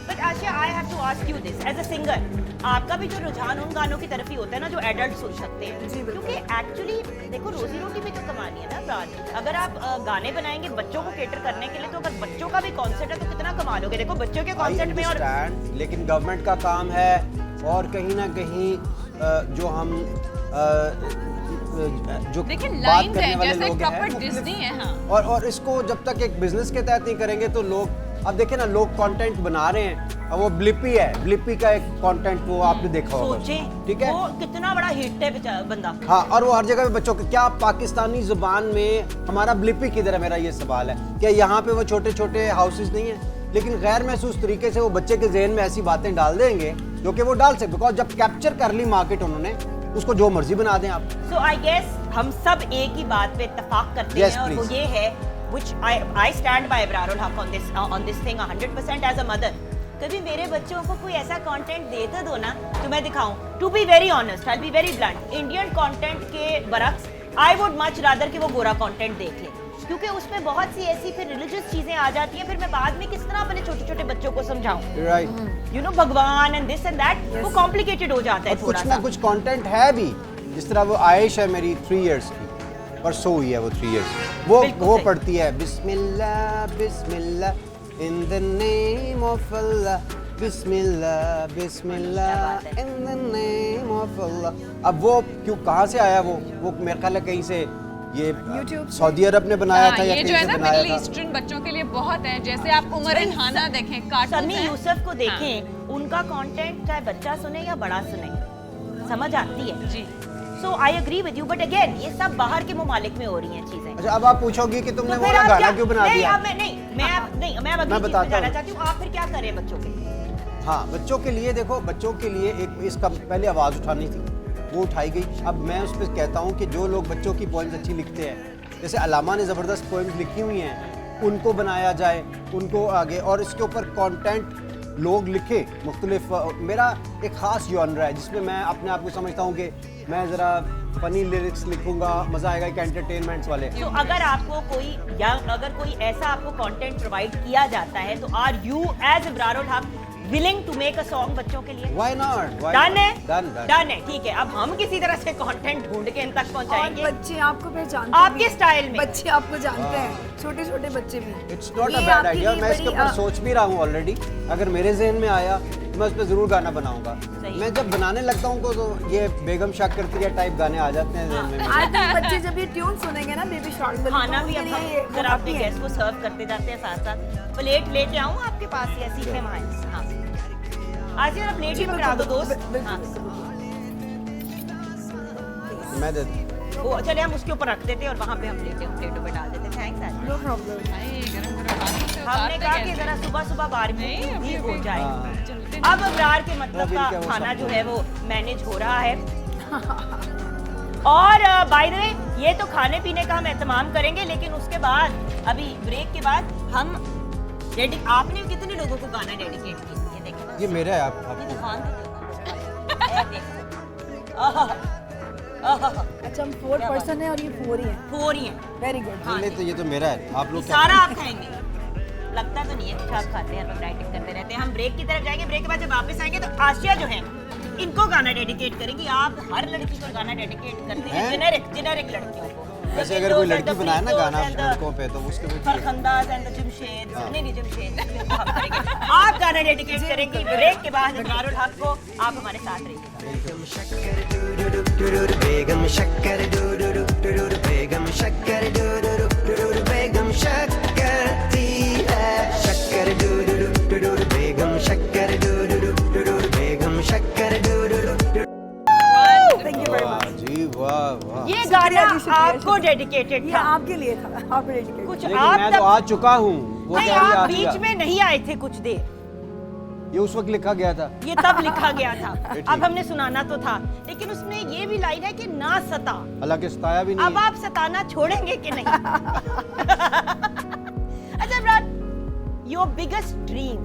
But Ashiya, I have to ask you this as a singer, आपका भी जो रुझान उन गानों की तरफ ही होता है ना जो एडल्ट सुन सकते हैं, जी, बिल्कुल। क्योंकि एक्चुअली देखो रोजी रोटी भी तो कमानी है ना ब्राज। अगर आप गाने बनाएंगे बच्चों को केटर करने के लिए, तो अगर बच्चों का भी कॉन्सेप्ट है तो कितना कमा लोगे। देखो बच्चों के I कॉन्सेप्ट में और understand, लेकिन गवर्नमेंट का काम है, और कहीं ना कहीं जो हम जो लेकिन बात लाइन्स करने हैं वाले जैसे लोग प्रॉपर हैं, डिज्नी है। हाँ, और इसको जब तक एक बिजनेस के तहत नहीं करेंगे तो लोग, अब देखें ना, लोग कंटेंट बना रहे हैं, अब वो ब्लिपी है, ब्लिपी का एक कंटेंट वो आपने देखा होगा, सोचें ठीक है। वो कितना बड़ा हिट है बंदा। हाँ, और वो हर जगह पे बच्चों के, क्या पाकिस्तानी जुबान में हमारा ब्लिपी किधर है, मेरा ये सवाल है। क्या यहाँ पे वो छोटे छोटे हाउसेस नहीं है, लेकिन गैर महसूस तरीके से वो बच्चे के जहन में ऐसी बातें डाल देंगे जो कि वो डाल सकते, बिकॉज जब कैप्चर कर ली मार्केट उन्होंने, उसको जो मर्जी बना दें आप। सो आई गेस हम सब एक ही बात पे इत्तेफाक करते Yes, हैं, और वो please. ये है which I stand by Ibrarul Haq on this thing 100% as a mother. कभी मेरे बच्चों को कोई ऐसा कंटेंट दे तो दो ना जो मैं दिखाऊं। To be very honest, I be very blunt, Indian content के बरक्स आई वुड मच रादर कि वो गोरा कंटेंट देख ले, क्योंकि उसमें बहुत सी ऐसी फिर रिलीजियस चीजें आ जाती हैं, फिर मैं बाद में किस तरह अपने छोटे छोटे बच्चों को समझाऊं, राइट। यू नो, भगवान एंड दिस एंड दैट, वो कॉम्प्लिकेटेड हो जाता है और थोड़ा कुछ ना सा। कुछ कंटेंट है भी, जिस तरह वो आयश है मेरी 3 इयर्स की, परसों हुई है वो 3 इयर्स, बिल्कुल वो सही। पढ़ती है बिस्मिल्लाह बिस्मिल्लाह in the name of Allah, बिस्मिल्लाह बिस्मिल्लाह in the name of Allah. अब वो क्यों, कहाँ से आया वो मेरे ख्याल है कहीं से, ये YouTube से। सऊदी अरब ने बनाया हाँ, था या ये जो कहीं है से ना बनाया मिडिल था। ईस्टर्न बच्चों के लिए बहुत है। जैसे आप उमर हाना देखें, कार्टून समी यूसुफ को देखें, उनका कंटेंट चाहे बच्चा सुने या बड़ा सुने समझ आती है। जी, so I agree with you, but again ये सब बाहर के ममालिक में हो रही हैं चीजें। अच्छा, अब आप पूछोगी कि तुमने तो वो फिर आप गाना क्या, क्यों बना नहीं, दिया। अब मैं नहीं, मैं अब नहीं, मैं अब अगली मैं चीज पे बताता जाना हूँ। चाहती हूँ। आप फिर क्या कर रहे हैं बच्चों के लिए? हाँ, बच्चों के लिए देखो, बच्चों के लिए एक इसका पहले आवाज़ उठानी थी, वो उठाई गई। अब मैं उस पर कहता हूँ कि जो लोग बच्चों की पोइम्स अच्छी लिखते हैं, जैसे अलामा ने ज़बरदस्त पोइम्स लिखी हुई हैं, उनको बनाया जाए, उनको आगे, और इसके ऊपर कंटेंट लोग लिखे मुख्तलिफ। मेरा एक ख़ास जॉनर है जिसमें मैं अपने आप को समझता हूँ कि मैं ज़रा फनी लिरिक्स लिखूंगा, मजा आएगा, एक एंटरटेनमेंट्स वाले। तो अगर आपको कोई या अगर कोई ऐसा आपको कंटेंट प्रोवाइड किया जाता है तो are you as Ibrarul Haq willing to make a song बच्चों के लिए? Why not? Why done not? है, Done. डन है, ठीक है। अब हम किसी तरह से कंटेंट ढूंढ के इन तक और पहुंचाएंगे बच्चे आपको पहचानते आपके भी हैं। स्टाइल में। बच्चे आपको जानते हैं, छोटे छोटे बच्चे भी। It's not a ये bad आपके idea। लिए मैं इसके बड़ी, ऊपर सोच भी रहा हूँ ऑलरेडी। अगर मेरे जहन में आया तो मैं उस पर जरूर गाना बनाऊंगा। सही। मैं जब बनाने लगता हूँ तो ये बेगम शाकरतिया टाइप गाने आ जाते हैं जहन में। आज भी बच्चे जब ये ट्यून सुनेंगे ना बेबी शार्क वाली, खाना तो भी उनके अब लिए ये हम अगर आपके गेस्ट को सर्व करते जाते हैं साथ साथ, प्लेट लेके आऊँ आपके पास या सीखे वहाँ? हाँ, आज जरा प्लेट ही पकड़ा दो दोस्त। हाँ, मैं दे दूँ। वो चले हम उसके ऊपर रख देते और वहाँ पे हम प्लेटों पे डाल देते। थैंक्स आज। No problem. भाई गरम गरम पानी से हमने उतारते कहा कि कैसे? जरा सुबह सुबह बारबेक्यू नहीं, भी अभी- हो जाए। हाँ। चलते अब अबरार के मतलब अभी क्या का वो खाना सब जो हो है वो मैनेज हो रहा है। और बाय द वे ये तो खाने पीने का हम एहतमाम करेंगे, लेकिन उसके बाद अभी ब्रेक के बाद हम आपने कितने लोगों को गाना डेडिकेट किया ये देखें ना। ये मेरा है, आप ये आपको। दिखान दो। ये देखो। आहा, आहा, अच्छा हम 4 है और ये 4 ही है। 4 ही हैं। Very good. नहीं, तो ये तो मेरा है। आप लोग क्या सारा करेंगे? आप खाएंगे? लगता तो नहीं है, कुछ आप खाते हैं, हम डाइटिंग करते रहते हैं। हम ब्रेक की तरफ जाएंगे, ब्रेक के बाद जब वापस आएंगे तो आशिया जो है इनको गाना डेडिकेट करेंगी। आप हर लड़की को गाना डेडिकेट करते हैं, हैं? जेनेरिक लड़कियों को। वैसे अगर कोई लड़की बनाए ना गाना लड़कों पे तो उसके भी फरखंदाज एंड द जमशेद, नहीं जमशेद, हम करेंगे। आप गाना डेडिकेट करेंगी ब्रेक के बाद इब्रारुल हक को। आप हमारे साथ रहिएगा। बेगम शक्कर डूडूडू, बेगम शक्कर डूडूडू, बेगम शक्कर डूडूडू, बेगम शक्करती है। शक्कर डूडूडू, बेगम शक्कर डूडूडू, बेगम शक्कर डूडूडू। थैंक यू वेरी वाह मच। जी, वाह वाह। ये शुक्रिया गाना जी, शुक्रिया, आपको शुक्रिया। डेडिकेटेड ये था। आपके लिए था, आप डेडिकेट। कुछ लेकिन आप मैं तो तब आ चुका हूँ। वो नहीं, कह रही आप आ बीच गया। में नहीं आए थे कुछ देर, ये उस वक्त लिखा गया था। ये तब लिखा गया था। ये ठीक। अब हमने सुनाना तो था, लेकिन उसमें ये भी लाइन है कि ना सता। हालांकि सताया भी नहीं अब है। आप सताना छोड़ेंगे कि नहीं? अच्छा Ibrar, your biggest dream,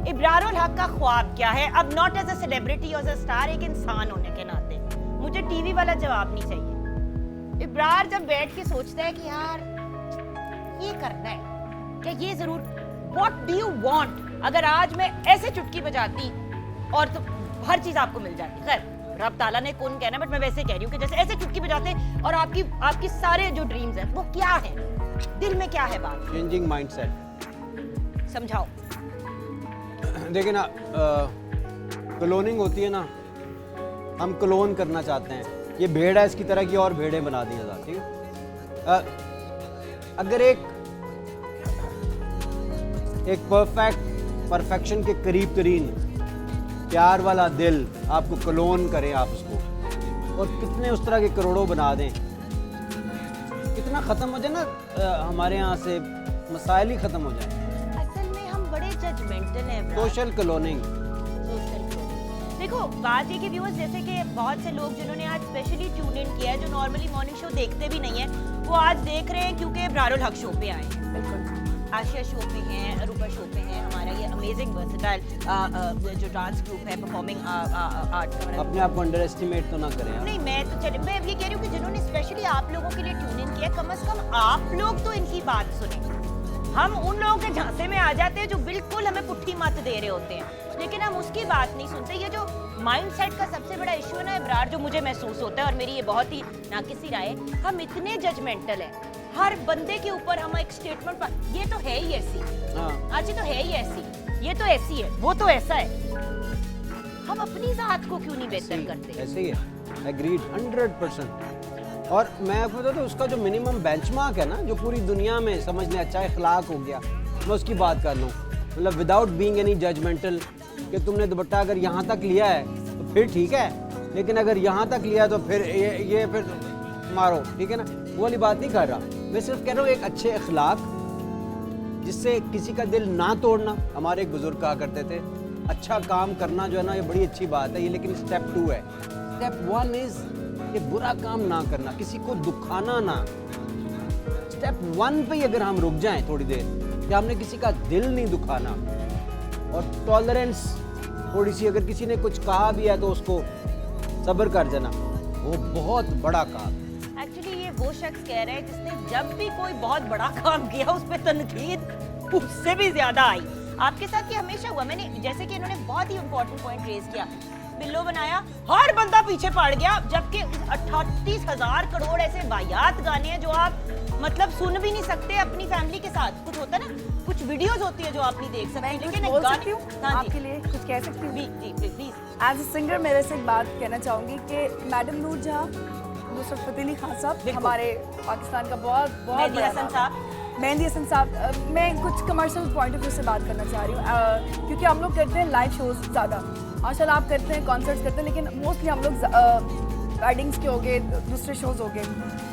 Ibrarul हक का ख्वाब क्या है? अब नॉट एज अ सेलिब्रिटी और एज अ स्टार, एक इंसान होने के नाते मुझे टीवी वाला जवाब नहीं चाहिए। इब्रार जब बैठ के सोचता है कि यार ये करना है या ये जरूर, व्हाट डू यू वांट? अगर आज मैं ऐसे चुटकी बजाती और तो हर चीज आपको मिल जाती। खैर रब ताला ने कौन कहना, बट मैं वैसे कह रही हूँ कि जैसे ऐसे चुटकी बजाते और आपकी सारे जो ड्रीम्स हैं वो क्या है, दिल में क्या है बात, चेंजिंग माइंडसेट। समझाओ। देखिए ना, क्लोनिंग होती है ना, हम क्लोन करना चाहते हैं। ये भेड़ है, इसकी तरह की और भेड़ें बना दी जाती, ठीक है? अगर एक परफेक्शन के करीब तरीन प्यार वाला दिल आपको क्लोन करें, आप उसको, और कितने उस तरह के करोड़ों बना दें, कितना ख़त्म हो जाए ना, हमारे यहाँ से मसाइल ही ख़त्म हो जाए। असल में हम बड़े जजमेंटल हैं इब्रार। Social cloning. देखो बात ये कि व्यूअर्स, जैसे कि बहुत से लोग जिन्होंने आज स्पेशली ट्यून इन किया है, जो नॉर्मली मॉर्निंग शो देखते भी नहीं है, वो आज देख रहे हैं क्योंकि इब्रारुल हक शो पे आए हैं। बिल्कुल। आशिया शो पे हैं, अरूबा शो पे हैं, हमारा ये अमेजिंग वर्सेटाइल जो डांस ग्रुप है, परफॉर्मिंग आर्ट का। अपने आप को अंडर एस्टिमेट तो ना करें आप। नहीं, मैं अब ये कह रही हूँ कि जिन्होंने स्पेशली आप लोगों के लिए ट्यून इन किया, कम से कम आप लोग तो इनकी बात सुने। हम उन लोगों के झांसे में आ जाते हैं जो बिल्कुल हमें पुट्ठी मत दे रहे होते हैं, लेकिन हम उसकी बात नहीं सुनते। ये जो माइंडसेट का सबसे बड़ा इशू है ना इब्रार, जो मुझे महसूस होता है, और मेरी ये बहुत ही नाकिसी राय है, हम इतने जजमेंटल हैं। हर बंदे के ऊपर हम एक स्टेटमेंट, ये तो है ही ऐसी, हाँ। आज ये तो है ही ऐसी, ये तो ऐसी है, वो तो ऐसा है। हम अपनी जात को क्यों नहीं बेहतर करते? ऐसे ही है, एग्रीड 100%। और मैं आपको बताता हूँ, उसका जो मिनिमम बेंचमार्क है ना, जो पूरी दुनिया में समझ लें अच्छा इखलाक हो गया, मैं उसकी बात कर लूँ, मतलब विदाउट बीइंग एनी जजमेंटल, कि तुमने दुपट्टा अगर यहाँ तक लिया है तो फिर ठीक है, लेकिन अगर यहाँ तक लिया तो फिर ये फिर मारो, ठीक है ना, वो वाली बात नहीं कर रहा। मैं सिर्फ कह रहा हूँ एक अच्छे अखलाक, जिससे किसी का दिल ना तोड़ना। हमारे एक बुजुर्ग कहा करते थे, अच्छा काम करना जो है ना, ये बड़ी अच्छी बात है ये, लेकिन स्टेप 2 है। स्टेप 1 इज कि बुरा काम ना करना, किसी को दुखाना ना। स्टेप 1 पे ही अगर हम रुक जाएं थोड़ी देर, कि हमने किसी का दिल नहीं दुखाना, और टॉलरेंस थोड़ी सी, अगर किसी ने कुछ कहा भी है तो उसको सब्र कर जाना, वो बहुत बड़ा काम। एक्चुअली ये वो शख्स कह रहे हैं जिसने जब भी कोई बहुत बड़ा काम किया उस पर तनकीद उससे भी ज्यादा आई। आपके साथ ये हमेशा हुआ। मैंने जैसे कि इन्होंने बहुत ही इंपॉर्टेंट पॉइंट रेज किया, बिल्लो बनाया, हर बंदा पीछे पड़ गया, जबकि 38,000 करोड़ ऐसे वाहियात गाने हैं जो आप मतलब सुन भी नहीं सकते अपनी फैमिली के साथ। कुछ होता है ना, कुछ वीडियोस होती है जो आप नहीं देख सकते, मैं कुछ लेकिन बोल गाने- सकती हूँ हाँ जी, आपके लिए, कुछ कह सकती हूँ? जी प्लीज। एज ए सिंगर मैं वैसे एक बात कहना चाहूँगी कि मैडम नूर जहाँ, नुसरत फ़तेह अली खान साहब बिल्कुल। हमारे पाकिस्तान का बहुत बहुत मेहदी बड़ा हसन नाम है। साहब। मेहदी हसन साहब, मैं कुछ कमर्शियल पॉइंट ऑफ व्यू से बात करना चाह रही हूँ, क्योंकि हम लोग करते हैं लाइव शोज ज़्यादा, माशाल्लाह आप करते हैं, कॉन्सर्ट्स करते हैं, लेकिन मोस्टली हम लोग वेडिंग्स के हो गए, दूसरे शोज हो गए।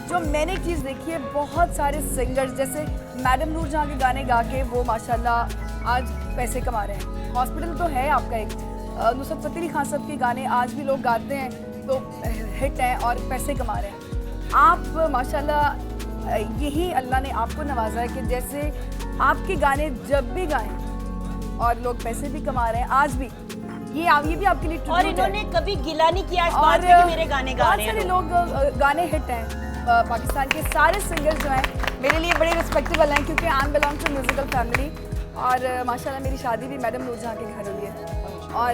जो मैंने एक चीज़ देखी है, बहुत सारे सिंगर्स जैसे मैडम नूर जहाँ के गाने गा के वो माशाल्लाह आज पैसे कमा रहे हैं। हॉस्पिटल तो है आपका एक, नुसरत फ़तेह अली खान साहब के गाने आज भी लोग गाते हैं तो हिट हैं और पैसे कमा रहे हैं। आप माशाल्लाह यही अल्लाह ने आपको नवाजा है कि जैसे आपके गाने जब भी गाएं और लोग पैसे भी कमा रहे हैं आज भी, ये भी आपके लिए और tribute है। इन्होंने कभी गिला नहीं किया इस और बात पे कि मेरे गाने गा बहुत रहे सारे हैं लोग गाने हिट हैं। पाकिस्तान के सारे सिंगर्स जो हैं मेरे लिए बड़े रिस्पेक्टेबल हैं, क्योंकि I am belong to musical family और माशाल्लाह मेरी शादी भी मैडम नूर जहाँ के घर हुई है। और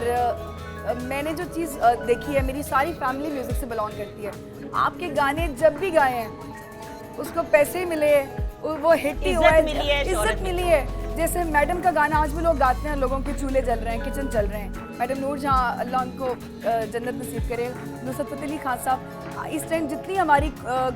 मैंने जो चीज़ देखी है, मेरी सारी फैमिली म्यूज़िक से बिलोंग करती है। आपके गाने जब भी गाए हैं उसको पैसे मिले, वो हिट ही हुआ इज्जत मिली है, है, शोहरत इज्जत मिली है। जैसे मैडम का गाना आज भी लोग गाते हैं, लोगों के चूल्हे जल रहे हैं, किचन चल रहे हैं। मैडम नूर जहाँ, अल्लाह उनको जन्नत नसीब करे। नुसरत फ़तेह अली खान साहब, इस टाइम जितनी हमारी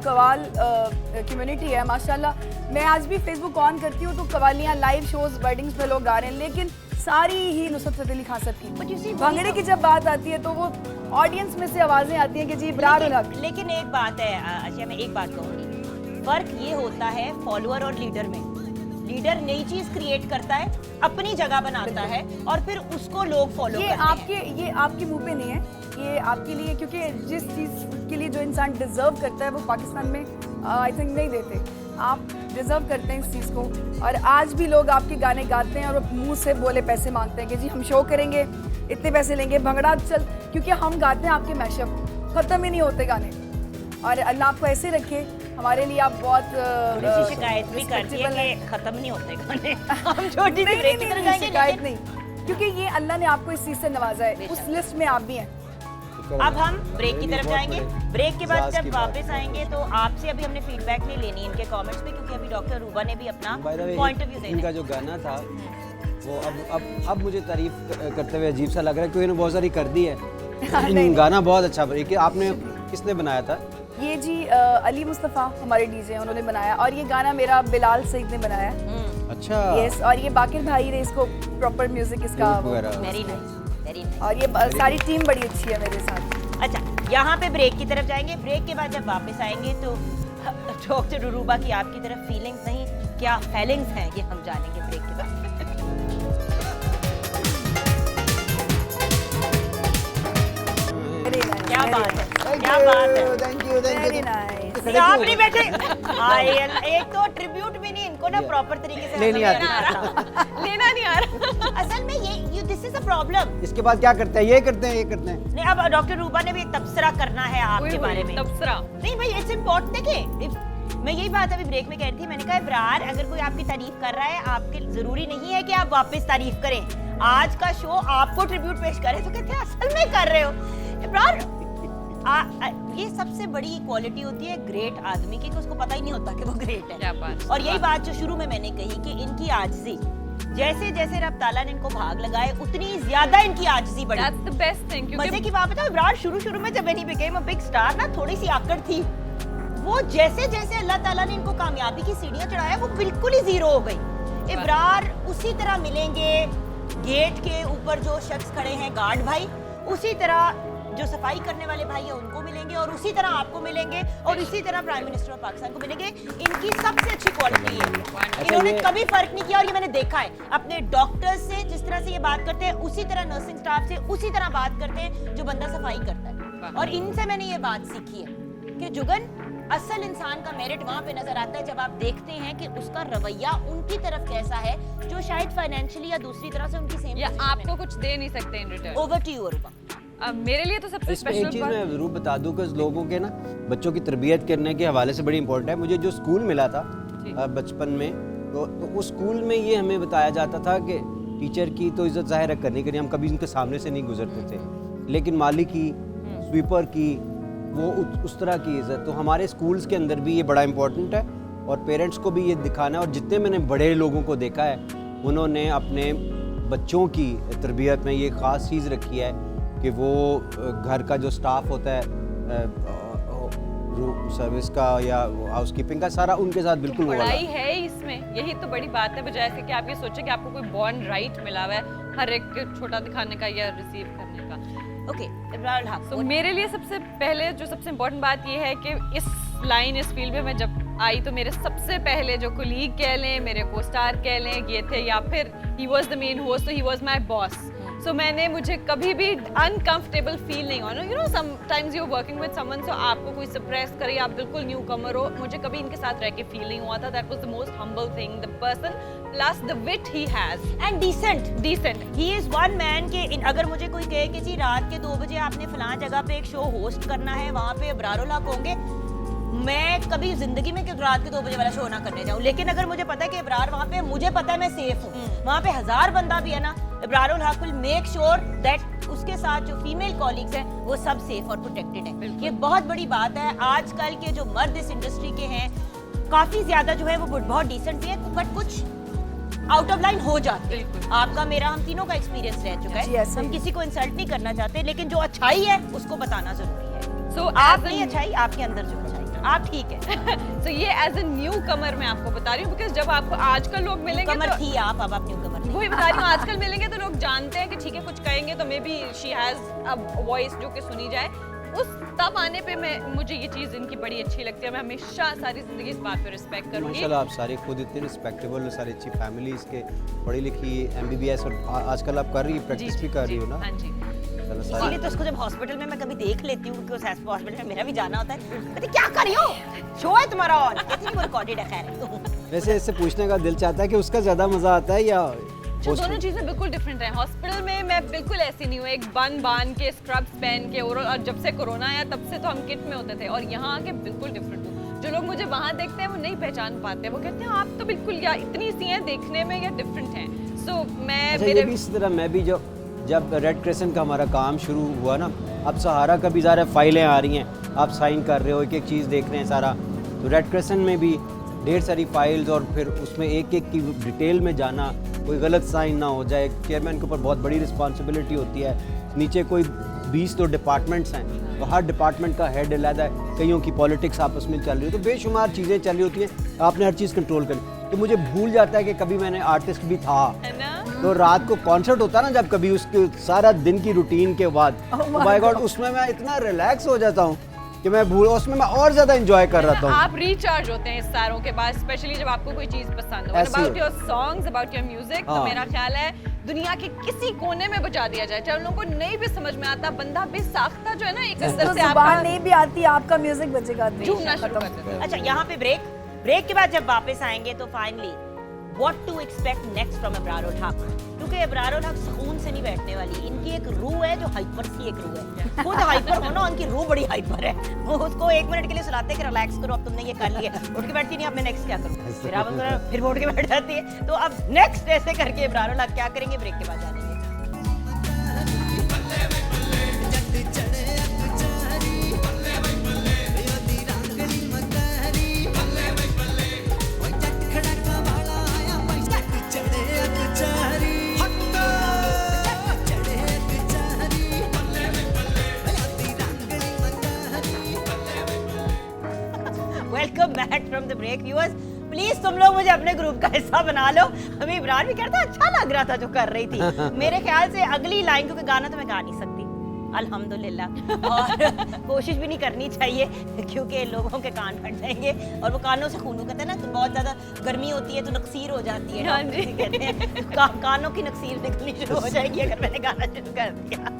कवाल कम्युनिटी है माशाल्लाह, मैं आज भी फेसबुक ऑन करती हूँ तो कवालियाँ, लाइव शोज, वेडिंग्स पे लोग गा रहे हैं, लेकिन सारी ही नुसरत फ़तेह अली खान साहब But you see, की। वही भंगड़े तो- की जब बात आती है तो वो ऑडियंस में से आवाज़ें आती हैं कि जी इब्रार उल हक। लेकिन एक बात है आशिया, मैं एक बात कहूँगी, फर्क ये होता है फॉलोअर और लीडर में। लीडर नई चीज क्रिएट करता है, अपनी जगह बनाता है और फिर उसको लोग फॉलो करते हैं। ये आपके मुंह पे नहीं है, ये आपके लिए, क्योंकि जिस चीज़ के लिए जो इंसान डिजर्व करता है वो पाकिस्तान में आई थिंक नहीं देते। आप डिजर्व करते हैं इस चीज़ को, और आज भी लोग आपके गाने गाते हैं और मुंह से बोले पैसे मांगते हैं कि जी हम शो करेंगे, इतने पैसे लेंगे, भंगड़ा चल, क्योंकि हम गाते हैं आपके मैशअप, ख़त्म ही नहीं होते गाने। और अल्लाह आपको ऐसे रखे, हमारे लिए आप बहुत थोड़ी सी शिकायत भी करती है respectable हैं। कि खत्म नहीं होते गाने। हम छोटी सी नहीं, ब्रेक की नहीं, तरफ नहीं, जाएंगे, शिकायत लेकिन नहीं, क्योंकि ये अल्लाह ने आपको इस चीज़ से नवाजा है, उस लिस्ट में आप भी हैं। अब हम ब्रेक की तरफ जाएंगे। ब्रेक के बाद सास जब की बात वापस आएंगे तो आपसे अभी हमने फीडबैक नहीं लेनी इनके कमेंट्स पे, क्योंकि अभी डॉक्टर रूबा ने भी अपना By the way, point of view देना इनका है। जो गाना था वो अब मुझे तारीफ करते हुए अजीब सा लग रहा है, क्योंकि इन्होंने बहुत सारी कर दी है। नहीं। गाना बहुत अच्छा बना। कि आपने किसने बनाया था? ये जी अली मुस्तफ़ा हमारे डीजे हैं, उन्होंने बनाया, और ये गाना मेरा बिलाल सईद ने बनाया है। अच्छा। यस, और ये बाकिर भाई ने इसको प्रॉपर म्यूजिक इसका वो- वगैरह। Very nice, very nice. और ये सारी टीम बड़ी अच्छी है मेरे साथ। अच्छा, यहाँ पे ब्रेक की तरफ जाएंगे। ब्रेक के बाद जब वापस आएंगे तो डॉक्टर रूबा की आपकी तरफ फीलिंग्स नहीं, क्या फीलिंग्स हैं, ये हम जानेंगे ब्रेक के बाद। वेरी नाइस, क्या very बात है, nice, क्या बात है। Thank you, very nice. नहीं, आप नहीं बैठे। एक तो ट्रिब्यूट भी नहीं, इनको ना प्रॉपर तरीके से नहीं, नहीं हमें आती। आता। लेना नहीं आ रहा। असल में ये दिस इज अ प्रॉब्लम। इसके बाद क्या करते हैं? ये करते हैं, ये करते हैं। नहीं, अब डॉक्टर रूबा ने भी एक तबसरा करना है आपके बारे में। तबसरा। नहीं भाई, इट्स इम्पोर्टेंट। देखिए, मैं यही बात अभी ब्रेक में कह रही थी, मैंने कहा इब्रार, अगर कोई आपकी तारीफ कर रहा है, आपके जरूरी नहीं है कि आप वापस तारीफ करें। आज का शो आपको ट्रिब्यूट पेश करे तो कहते हैं असल में कर रहे हो इब्रार। ये सबसे बड़ी क्वालिटी होती है ग्रेट आदमी की, कि उसको पता ही नहीं होता कि वो ग्रेट है। क्या बात। और यही बात जो शुरू में मैंने कही कि इनकी आजिज़ी, जैसे जैसे रब ताला ने इनको भाग लगाए, उतनी ज्यादा इनकी आजिज़ी बढ़ी। That's the best thing, मजे क्योंकि की बात बताओ, इब्रार शुरू में जब he became a big star ना, थोड़ी सी आकड़ थी। वो जैसे जैसे अल्लाह ताला ने इनको कामयाबी की सीढ़ियां चढ़ाया, वो बिल्कुल ही जीरो हो गई। इब्रार उसी तरह मिलेंगे, गेट के ऊपर जो शख्स खड़े हैं गार्ड भाई, उसी तरह जो सफाई करने वाले भाई है उनको मिलेंगे, और उसी तरह आपको मिलेंगे, और इसी तरह प्राइम मिनिस्टर ऑफ पाकिस्तान को मिलेंगे। इनकी सबसे अच्छी क्वालिटी है, इन्होंने कभी फर्क नहीं किया, और ये मैंने देखा है अपने डॉक्टर्स से, जिस तरह से ये बात करते हैं उसी तरह नर्सिंग स्टाफ से उसी तरह बात करते हैं जो बंदा सफाई करता है। और इनसे मैंने ये बात सीखी है कि जुगन, असल इंसान का मेरिट वहां पे नजर आता है जब आप देखते हैं कि उसका रवैया उनकी तरफ कैसा है, जो शायद फाइनेंशियली या दूसरी तरह से उनकी सेम या आपको कुछ दे नहीं सकते in return. Over to you Aruba. मेरे लिए तो सबसे इसमें एक स्पेशल चीज़ बात मैं ज़रूर बता दूं कि लोगों के ना बच्चों की तरबियत करने के हवाले से बड़ी इंपॉर्टेंट है। मुझे जो स्कूल मिला था जी। बचपन में, तो उस स्कूल में ये हमें बताया जाता था कि टीचर की तो इज़्ज़त ज़ाहिर करने के लिए हम कभी उनके सामने से नहीं गुजरते थे, लेकिन माली की, स्वीपर की, वो उस तरह की इज़्ज़त तो हमारे स्कूल्स के अंदर भी ये बड़ा इंपॉर्टेंट है। और पेरेंट्स को भी ये दिखाना है। और जितने मैंने बड़े लोगों को देखा है उन्होंने अपने बच्चों की तरबियत में ये ख़ास चीज़ रखी है कि वो घर का जो स्टाफ होता है रूम सर्विस का या हाउसकीपिंग का, सारा उनके साथ बिल्कुल वो वाला पढ़ाई है ही इसमें, यही तो बड़ी बात है, बजाय से कि आप ये सोचें कि आपको कोई बॉर्न राइट मिला हुआ है हर एक छोटा दिखाने का या रिसीव करने का। ओके इब्रार हक तो मेरे लिए सबसे पहले जो सबसे इम्पोर्टेंट बात ये है कि इस फील्ड में मैं जब आई तो मेरे सबसे पहले जो कोलीग कह लें, मेरे को स्टार कह लें, ये थे, या फिर he was the main host, तो ही वॉज माई बॉस। सो मुझे कभी भी अनकंफर्टेबल फील नहीं हुआ। You know sometimes you working with someone, so आपको कोई सरप्राइज करे, आप बिल्कुल न्यू कमर हो, मुझे कभी इनके साथ रह के फील नहीं हुआ था। That was the most humble thing, the person plus the wit he has and decent he is one man के अगर मुझे कोई कहे कि जी रात के 2 बजे आपने फलां जगह पे एक शो होस्ट करना है, वहाँ पे इब्रारुल हक होंगे, मैं कभी जिंदगी में रात के 2 बजे वाला शो ना करने जाऊं। लेकिन अगर मुझे पता है कि इब्रार वहाँ पे, मुझे पता है मैं सेफ हूँ, वहाँ पे 1000 बंदा भी है ना, इब्रारुल हक विल मेक श्योर दैट उसके साथ जो फीमेल कॉलीग्स हैं वो सब सेफ और प्रोटेक्टेड हैं। ये बहुत बड़ी बात है। आजकल के जो मर्द इस इंडस्ट्री के हैं काफी ज्यादा जो है वो बहुत डिसेंट भी है, बट कुछ आउट ऑफ लाइन हो जाते हैं। आपका मेरा हम तीनों का एक्सपीरियंस रह चुका जी, है। ऐसे हम ही। किसी को इंसल्ट नहीं करना चाहते, लेकिन जो अच्छाई है उसको बताना जरूरी है। So, आप as a- नहीं अच्छाई, आपके अंदर जो अच्छाई है, आप ठीक है। तो ये एज अ न्यू कमर मैं आपको बता रही हूँ, बिकॉज जब आपको आजकल लोग मिलेंगे कमर तो थी आप, अब आप न्यू कमर थी। वही बता रही हूँ, आजकल मिलेंगे तो लोग जानते हैं कि ठीक है कुछ कहेंगे तो may be she has a voice जो कि सुनी जाए। उस तब आने पे मुझे ये चीज़ इनकी बड़ी अच्छी लगती है। मैं हमेशा सारी जिंदगी इस बात पे रिस्पेक्ट करूंगी। माशाल्लाह आप सारे खुद इतने रिस्पेक्टेबल, सारी अच्छी फैमिलीज के, पढ़ी लिखी, MBBS, और आजकल आप कर रही है, प्रैक्टिस भी कर रही हो ना। हाँ जी। चलो इसीलिए सारी तो उसको जब हॉस्पिटल में मैं कभी देख लेती हूँ, क्योंकि उस हॉस्पिटल में मेरा भी जाना होता है, कहती क्या कर रही हो, शो है तुम्हारा और कहती नहीं वो रिकॉर्डेड है। खैर वैसे इससे पूछने का दिल चाहता है कि उसका ज़्यादा मज़ा आता है या जो दोनों चीज़ें बिल्कुल डिफरेंट हैं। हॉस्पिटल में मैं बिल्कुल ऐसी नहीं हूँ, एक बन बान के स्क्रब्स पहन के, और जब से कोरोना आया तब से तो हम किट में होते थे, और यहाँ आके बिल्कुल डिफरेंट हूँ। जो लोग मुझे वहाँ देखते हैं वो नहीं पहचान पाते, वो कहते हैं आप तो बिल्कुल या इतनी सी हैं देखने में या डिफरेंट हैं। सो मैं अच्छा, ये भी इसी तरह मैं भी जब रेड क्रिसेंट का हमारा काम शुरू हुआ ना, अब सहारा का भी ज़्यादा फाइलें आ रही हैं, आप साइन कर रहे हो, एक एक चीज़ देख रहे हैं सारा, तो रेड क्रिसेंट में भी ढेर सारी फाइल्स, और फिर उसमें एक एक की डिटेल में जाना, कोई गलत साइन ना हो जाए। चेयरमैन के ऊपर बहुत बड़ी रिस्पॉन्सिबिलिटी होती है, नीचे कोई 20 तो डिपार्टमेंट्स हैं, तो हर डिपार्टमेंट का हेड अलग है, कईयों की पॉलिटिक्स आपस में चल रही है, तो बेशुमार चीज़ें चल रही होती हैं, आपने हर चीज़ कंट्रोल करनी। तो मुझे भूल जाता है कि कभी मैंने आर्टिस्ट भी था, है ना। तो रात को कॉन्सर्ट होता है ना, जब कभी उसके सारा दिन की रूटीन के बाद, तो बाय गॉड उसमें मैं इतना रिलैक्स हो जाता हूँ कि मैं उसमें मैं और ज़्यादा एंजॉय कर रहा हूँ। आप रिचार्ज होते हैं इस सारों के बाद, स्पेशली जब आपको कोई चीज पसंद हो। ऐसे about he. Your songs, about your music, तो हाँ। मेरा ख्याल है दुनिया के किसी कोने में बजा दिया जाए, चाहे उन लोगों को नहीं भी समझ में आता, बंदा बेसाख्ता जो है ना, एक अंदर तो से जुबान आपका नहीं भी आती, आपका म्यूजिक बजेगा, झूमना शुरू कर देता है। अच्छा, यहाँ पे ब्रेक के बाद जब वापस आएंगे तो finally what to expect next from Ibrarul Haq, क्योंकि इब्रारुल हक सुकून से नहीं बैठने वाली। इनकी एक रूह है जो हाइपर सी एक रूह है, खुद हाइपर हो ना, उनकी रूह बड़ी हाइपर है। वो उसको 1 मिनट के लिए सुलाते हैं कि रिलैक्स करो, अब तुमने ये कर लिया, उठ के बैठती नहीं, अब मैं नेक्स्ट क्या करूँ, फिर अब फिर उठ के बैठ जाती है। तो अब नेक्स्ट ऐसे करके इब्रारुल हक क्या करेंगे, ब्रेक के बाद जानेंगे। Welcome back from the break. Viewers please तुम लोग मुझे अपने ग्रुप का हिस्सा बना लो। अभी इब्रार भी कहता अच्छा लग रहा था जो कर रही थी। मेरे ख्याल से अगली लाइन, क्योंकि गाना तो मैं गा नहीं सकती अल्हम्दुलिल्लाह, और कोशिश भी नहीं करनी चाहिए क्योंकि लोगों के कान फट जाएंगे, और वो कानों से खून, कहते हैं ना बहुत ज़्यादा गर्मी होती है तो नक्सीर हो जाती है, हाँ डॉक्टर जी। कहते हैं कानों की नक्सीर निकलनी शुरू हो जाएगी अगर मैंने गाना शुरू कर दिया।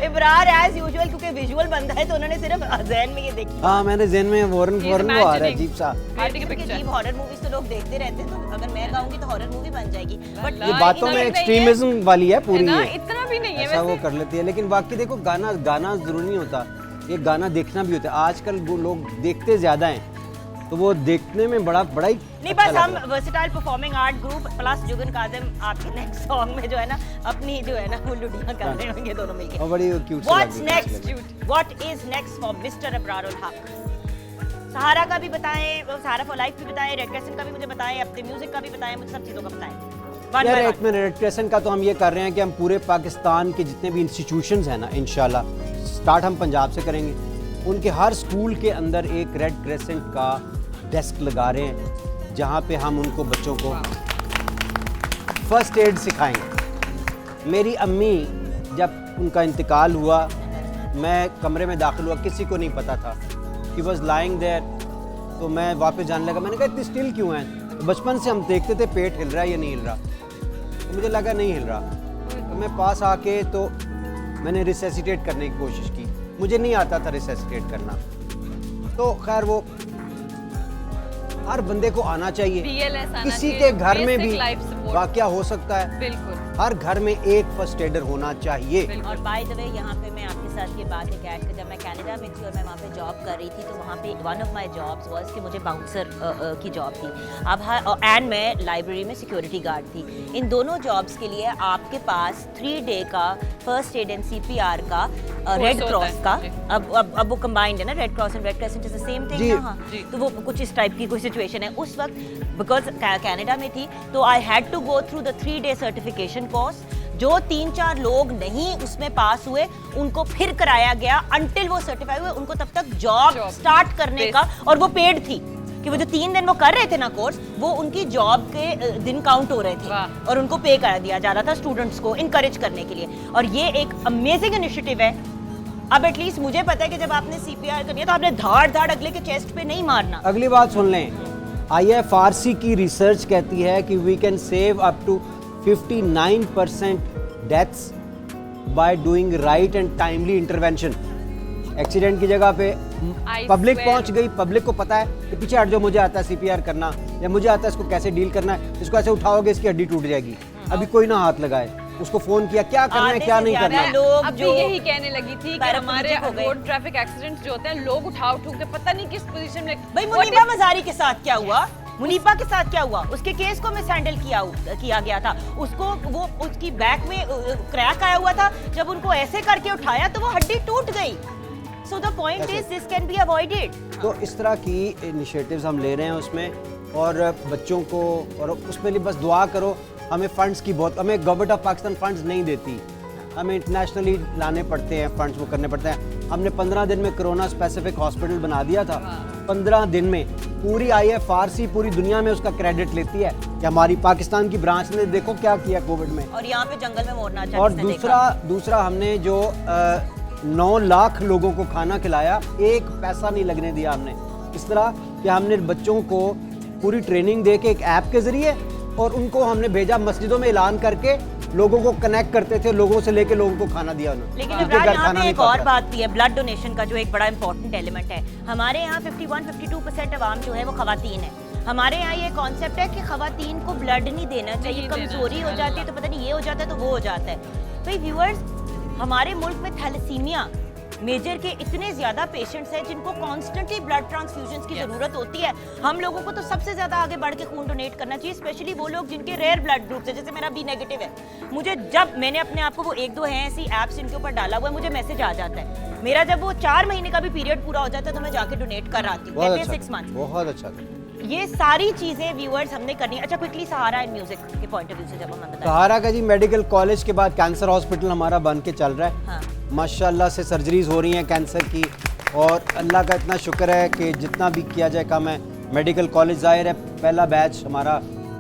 इब्रार एज यूजुअल, क्योंकि विजुअल बंदा है तो उन्होंने सिर्फ जहन में ये देखी। हाँ, मैंने जेन में वॉरन He's वो आ रहा है imagining. अजीब सा। Creating a picture. अजीब हॉरर मूवीज तो लोग देखते रहते हैं, तो अगर मैं गाऊंगी तो हॉरर मूवी बन जाएगी, बट ये बातों में नहीं है। एक्सट्रीमिज्म वाली है है पूरी ना, ये। इतना भी नहीं है ऐसा वो वैसे। कर लेती है, लेकिन बाकी देखो गाना गाना जरूरी नहीं होता, एक गाना देखना भी होता है। आजकल वो लोग देखते ज्यादा हैं, तो वो देखने में बड़ा ही नहीं अच्छा बस हम लगता है। Versatile performing art group plus Juggan Kazim आपके नेक्स्ट सॉन्ग में जो है ना अपनी जो है ना वो लुडियां कर रहे होंगे दोनों मिलके। और बड़ी क्यूट सी What's लग रही है, अच्छी लग next? रही है। What is next for Mr. Abrarul Haq? सहारा का भी बताएं, सहारा फॉर लाइफ भी बताएं, रेड क्रेसेंट का भी मुझे बताएं, अपने म्यूजिक का भी बताएं, मुझे सब चीजों का बताएं। One यार by एक one. मिनट, रेड क्रेसेंट का तो हम ये कर रहे हैं कि हम पूरे पाकिस्तान के जितने भी इंस्टीट्यूशंस हैं ना, इंशाल्लाह स्टार्ट हम पंजाब से करेंगे, उनके हर स्कूल के अंदर एक रेड क्रेसेंट का डेस्क लगा रहे हैं, जहाँ पे हम उनको बच्चों को फर्स्ट एड सिखाएंगे। मेरी अम्मी जब उनका इंतकाल हुआ, मैं कमरे में दाखिल हुआ, किसी को नहीं पता था, ही वॉज लाइंग देयर, तो मैं वापस जाने लगा। मैंने कहा इतनी स्टिल क्यों है? तो बचपन से हम देखते थे पेट हिल रहा है या नहीं हिल रहा, तो मुझे लगा नहीं हिल रहा, तो मैं पास आके तो मैंने रिसेसिटेट करने की कोशिश की, मुझे नहीं आता था रिसेसिटेट करना, तो खैर वो हर बंदे को आना चाहिए। BLS आना किसी चाहिए, के घर में basic भी life support। वाकया हो सकता है, बिल्कुल हर घर में एक फर्स्ट एडर होना चाहिए। और बाय द वे यहाँ पे मैं आपके साथ ये बात एक ऐड कर, जब मैं कनाडा में थी और मैं वहाँ पे जॉब कर रही थी, तो वहाँ पे one of my jobs was कि मुझे बाउंसर की जॉब थी। अब एंड मैं लाइब्रेरी में सिक्योरिटी गार्ड थी। इन दोनों जॉब्स के लिए आपके पास 3 डे का फर्स्ट एड एंड CPR का रेड होता क्रॉस है, का, जी। अब वो कंबाइंड है ना, Red Cross and Red Crescent is the same जी। थिंग ना। हाँ, जी। तो वो कुछ इस टाइप की कोई सिचुएशन है उस वक्त, बिकॉज कनाडा में थी, तो I had to go through the 3 day certification course. जो 3-4 लोग नहीं उसमें पास हुए उनको फिर कराया गया अंटिल वो सर्टिफाई हुए, उनको तब तक जॉब Job। स्टार्ट करने का, और वो पेड थी कि वो जो 3 दिन वो कर रहे थे ना कोर्स, वो उनकी जॉब के दिन काउंट हो रहे थे वाह। और उनको पे करा दिया जा रहा था स्टूडेंट्स को इनकरेज करने के लिए। और ये एक अमेजिंग इनिशिएटिव है। अब एटलीस्ट मुझे पता है कि जब आपने CPR करनी है तो आपने धाड़ धाड़ अगले के चेस्ट पे नहीं मारना। अगली बात सुन लें, IFRC की रिसर्च कहती है कि we can save up to 59% deaths by doing right and timely intervention. Accident की जगह पे I पब्लिक swear। पहुंच गई, पब्लिक को पता है कि पीछे हट जाओ, मुझे आता है CPR करना, या मुझे आता है इसको कैसे डील करना है, इसको ऐसे उठाओगे इसकी हड्डी टूट जाएगी। अभी कोई ना हाथ लगाए, उसको फोन किया क्या करना है आधे क्या से नहीं ज्यादा करना। लोग अब भी जो यही कहने लगी थी कि हमारे पैराप्लेजिक हो गए। रोड ट्रैफिक एक्सीडेंट्स जो होते हैं, लोग उठा के पता नहीं किस पोजीशन में। भाई What मुनीबा if- मजारी के साथ क्या हुआ? मुनीबा के साथ क्या हुआ? उसके केस को मिस हैंडल किया गया था। उसको वो उसकी बैक में क्रैक आया हुआ था, जब उनको ऐसे करके उठाया तो वो हड्डी टूट गई। सो द पॉइंट ऐसे। Is this can be avoided. तो इस तरह की इनिशिएटिव्स हम ले रहे हैं उसमें, और बच्चों को, और उसमें लिए बस दुआ करो। हमें फंड्स की बहुत, हमें गवर्नमेंट ऑफ पाकिस्तान फंड्स नहीं देती, हमें इंटरनेशनली लाने पड़ते हैं फंड्स, वो करने पड़ते हैं। हमने 15 दिन में कोरोना स्पेसिफिक हॉस्पिटल बना दिया था। 15 दिन में पूरी IFRC पूरी दुनिया में उसका क्रेडिट लेती है कि हमारी पाकिस्तान की ब्रांच ने देखो क्या किया कोविड में। और यहाँ पे जंगल में मोरना चाहिए। और दूसरा हमने जो 9 लाख लोगों को खाना खिलाया, एक पैसा नहीं लगने दिया हमने। इस तरह कि हमने बच्चों को पूरी ट्रेनिंग दे के एक ऐप के जरिए, और उनको हमने भेजा मस्जिदों में ऐलान करके, लोगों को कनेक्ट करते थे, लोगों से लेके लोगों को खाना दिया उन्होंने। लेकिन जिनके इमरान घर यहाँ खाना पे नहीं एक और पकता। बात भी है, ब्लड डोनेशन का, जो एक बड़ा इंपॉर्टेंट एलिमेंट है। हमारे यहाँ 51-52% अवाम जो है वो खवातीन है। हमारे यहाँ ये कॉन्सेप्ट है कि खवातीन को ब्लड नहीं देना चाहिए, नहीं देना कमजोरी हो चाहिए, जाती है तो पता नहीं ये हो जाता है तो वो हो जाता है। तो व्यूअर्स, हमारे मुल्क में थैलेसीमिया मेजर के इतने ज्यादा पेशेंट्स हैं जिनको कॉन्स्टेंटली ब्लड ट्रांसफ्यूजन की जरूरत होती है। हम लोगों को तो सबसे ज्यादा आगे बढ़ के खून डोनेट करना चाहिए, स्पेशली वो लोग जिनके रेयर ब्लड ग्रुप्स है, जैसे मेरा बी नेगेटिव है। मुझे जब मैंने अपने आप को, वो 1-2 हैं ऐसी ऐप्स इनके ऊपर डाला हुआ है, मुझे मैसेज आ जाता है। मेरा जब वो 4 महीने का भी पीरियड पूरा हो जाता है तो मैं जाके डोनेट कर आती हूँ। बहुत कहते हैं अच्छा 6 मंथ्स। बहुत अच्छा। ये सारी चीजें व्यूअर्स हमने करनी है। अच्छा, क्विकली सहारा एंड म्यूजिक के पॉइंट ऑफ व्यू से जब हम बताएं। सहारा का जी मेडिकल कॉलेज के बाद कैंसर हॉस्पिटल हमारा बन के चल रहा है। हाँ। माशाल्लाह से सर्जरीज हो रही हैं कैंसर की, और अल्लाह का इतना शुक्र है कि जितना भी किया जाए कम है। मेडिकल कॉलेज ज़ाहिर है पहला बैच हमारा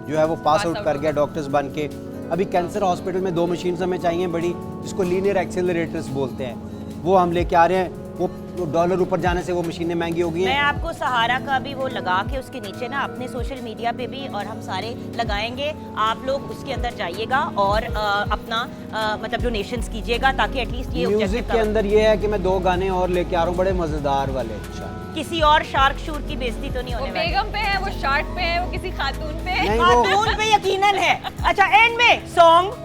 जो है वो पास आउट कर गया डॉक्टर्स बन के। अभी कैंसर हॉस्पिटल में 2 मशीन्स हमें चाहिए बड़ी, जिसको लीनियर एक्सेलरेटर्स बोलते हैं, वो हम लेके आ रहे हैं। वो डॉलर ऊपर जाने से वो मशीनें महंगी हो गई मैं हैं। आपको सहारा का भी वो लगा के उसके नीचे ना अपने सोशल मीडिया पे भी, और हम सारे लगाएंगे, आप लोग उसके अंदर जाइएगा और अपना मतलब डोनेशंस कीजिएगा, ताकि एटलीस्ट ये म्यूजिक ऑब्जेक्टिव के अंदर ये है कि मैं 2 गाने और लेके आ रहा हूँ बड़े मजेदार वाले। किसी और शार्क शूर की बेइज्जती तो नहीं वो होने वाली। बेगम पे है, वो शार्ट पे है, वो किसी खातून पे है। नहीं, वो खातून पे यकीनन है। अच्छा, एंड में सॉन्ग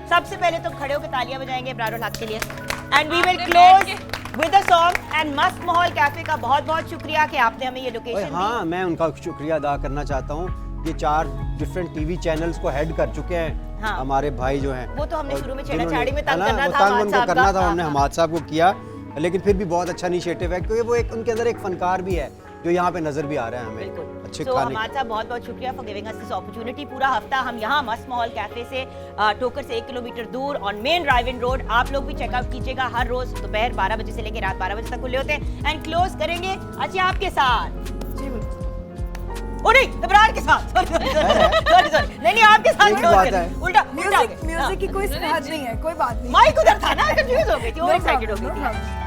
सबसे पहले तो खड़े होकर तालियां बजाएंगे इब्रार हक के लिए एंड वी विल आपने क्लोज बैठ विद अ सॉन्ग एंड मस्त माहौल कैफे का बहुत बहुत शुक्रिया कि आपने हमें ये ओए लोकेशन हाँ, मैं उनका शुक्रिया अदा करना चाहता हूँ। ये 4 डिफरेंट टीवी चैनल्स को हेड कर चुके हैं हाँ। हमारे भाई जो हैं। वो तो हमने और शुरू में जिन्होंने- छेड़ाछाड़ी में है तंग ना, करना वो था तंग हमाद उनको साहब करना का। था, हमने हाँ, हमाद साहब को किया, लेकिन फिर भी बहुत अच्छा इनिशिएटिव है क्योंकि वो एक उनके अंदर एक फनकार भी है जो यहाँ पे नजर भी आ रहा है हमें बिल्कुल अच्छे तो खाने हमाद साहब बहुत बहुत शुक्रिया for giving us this opportunity. पूरा हफ्ता हम यहाँ मस्त माहौल कैफे से टोकर से 1 किलोमीटर दूर on main drive in road. आप लोग भी चेकआउट कीजिएगा, हर रोज दोपहर 12 बजे से लेकर रात 12 बजे तक खुले होते हैं एंड क्लोज करेंगे अच्छा आपके साथ, जी बिल्कुल। ओ नहीं इब्रार के साथ, सॉरी नहीं आपके साथ एक क्लोज बात करें, है। उल्टा म्यूजिक की कोई हद नहीं है, कोई बात नहीं। माइक उधर था ना, कंफ्यूज हो गई थी, No ओवर एक्साइटेड हो problem, गई no थी। problem।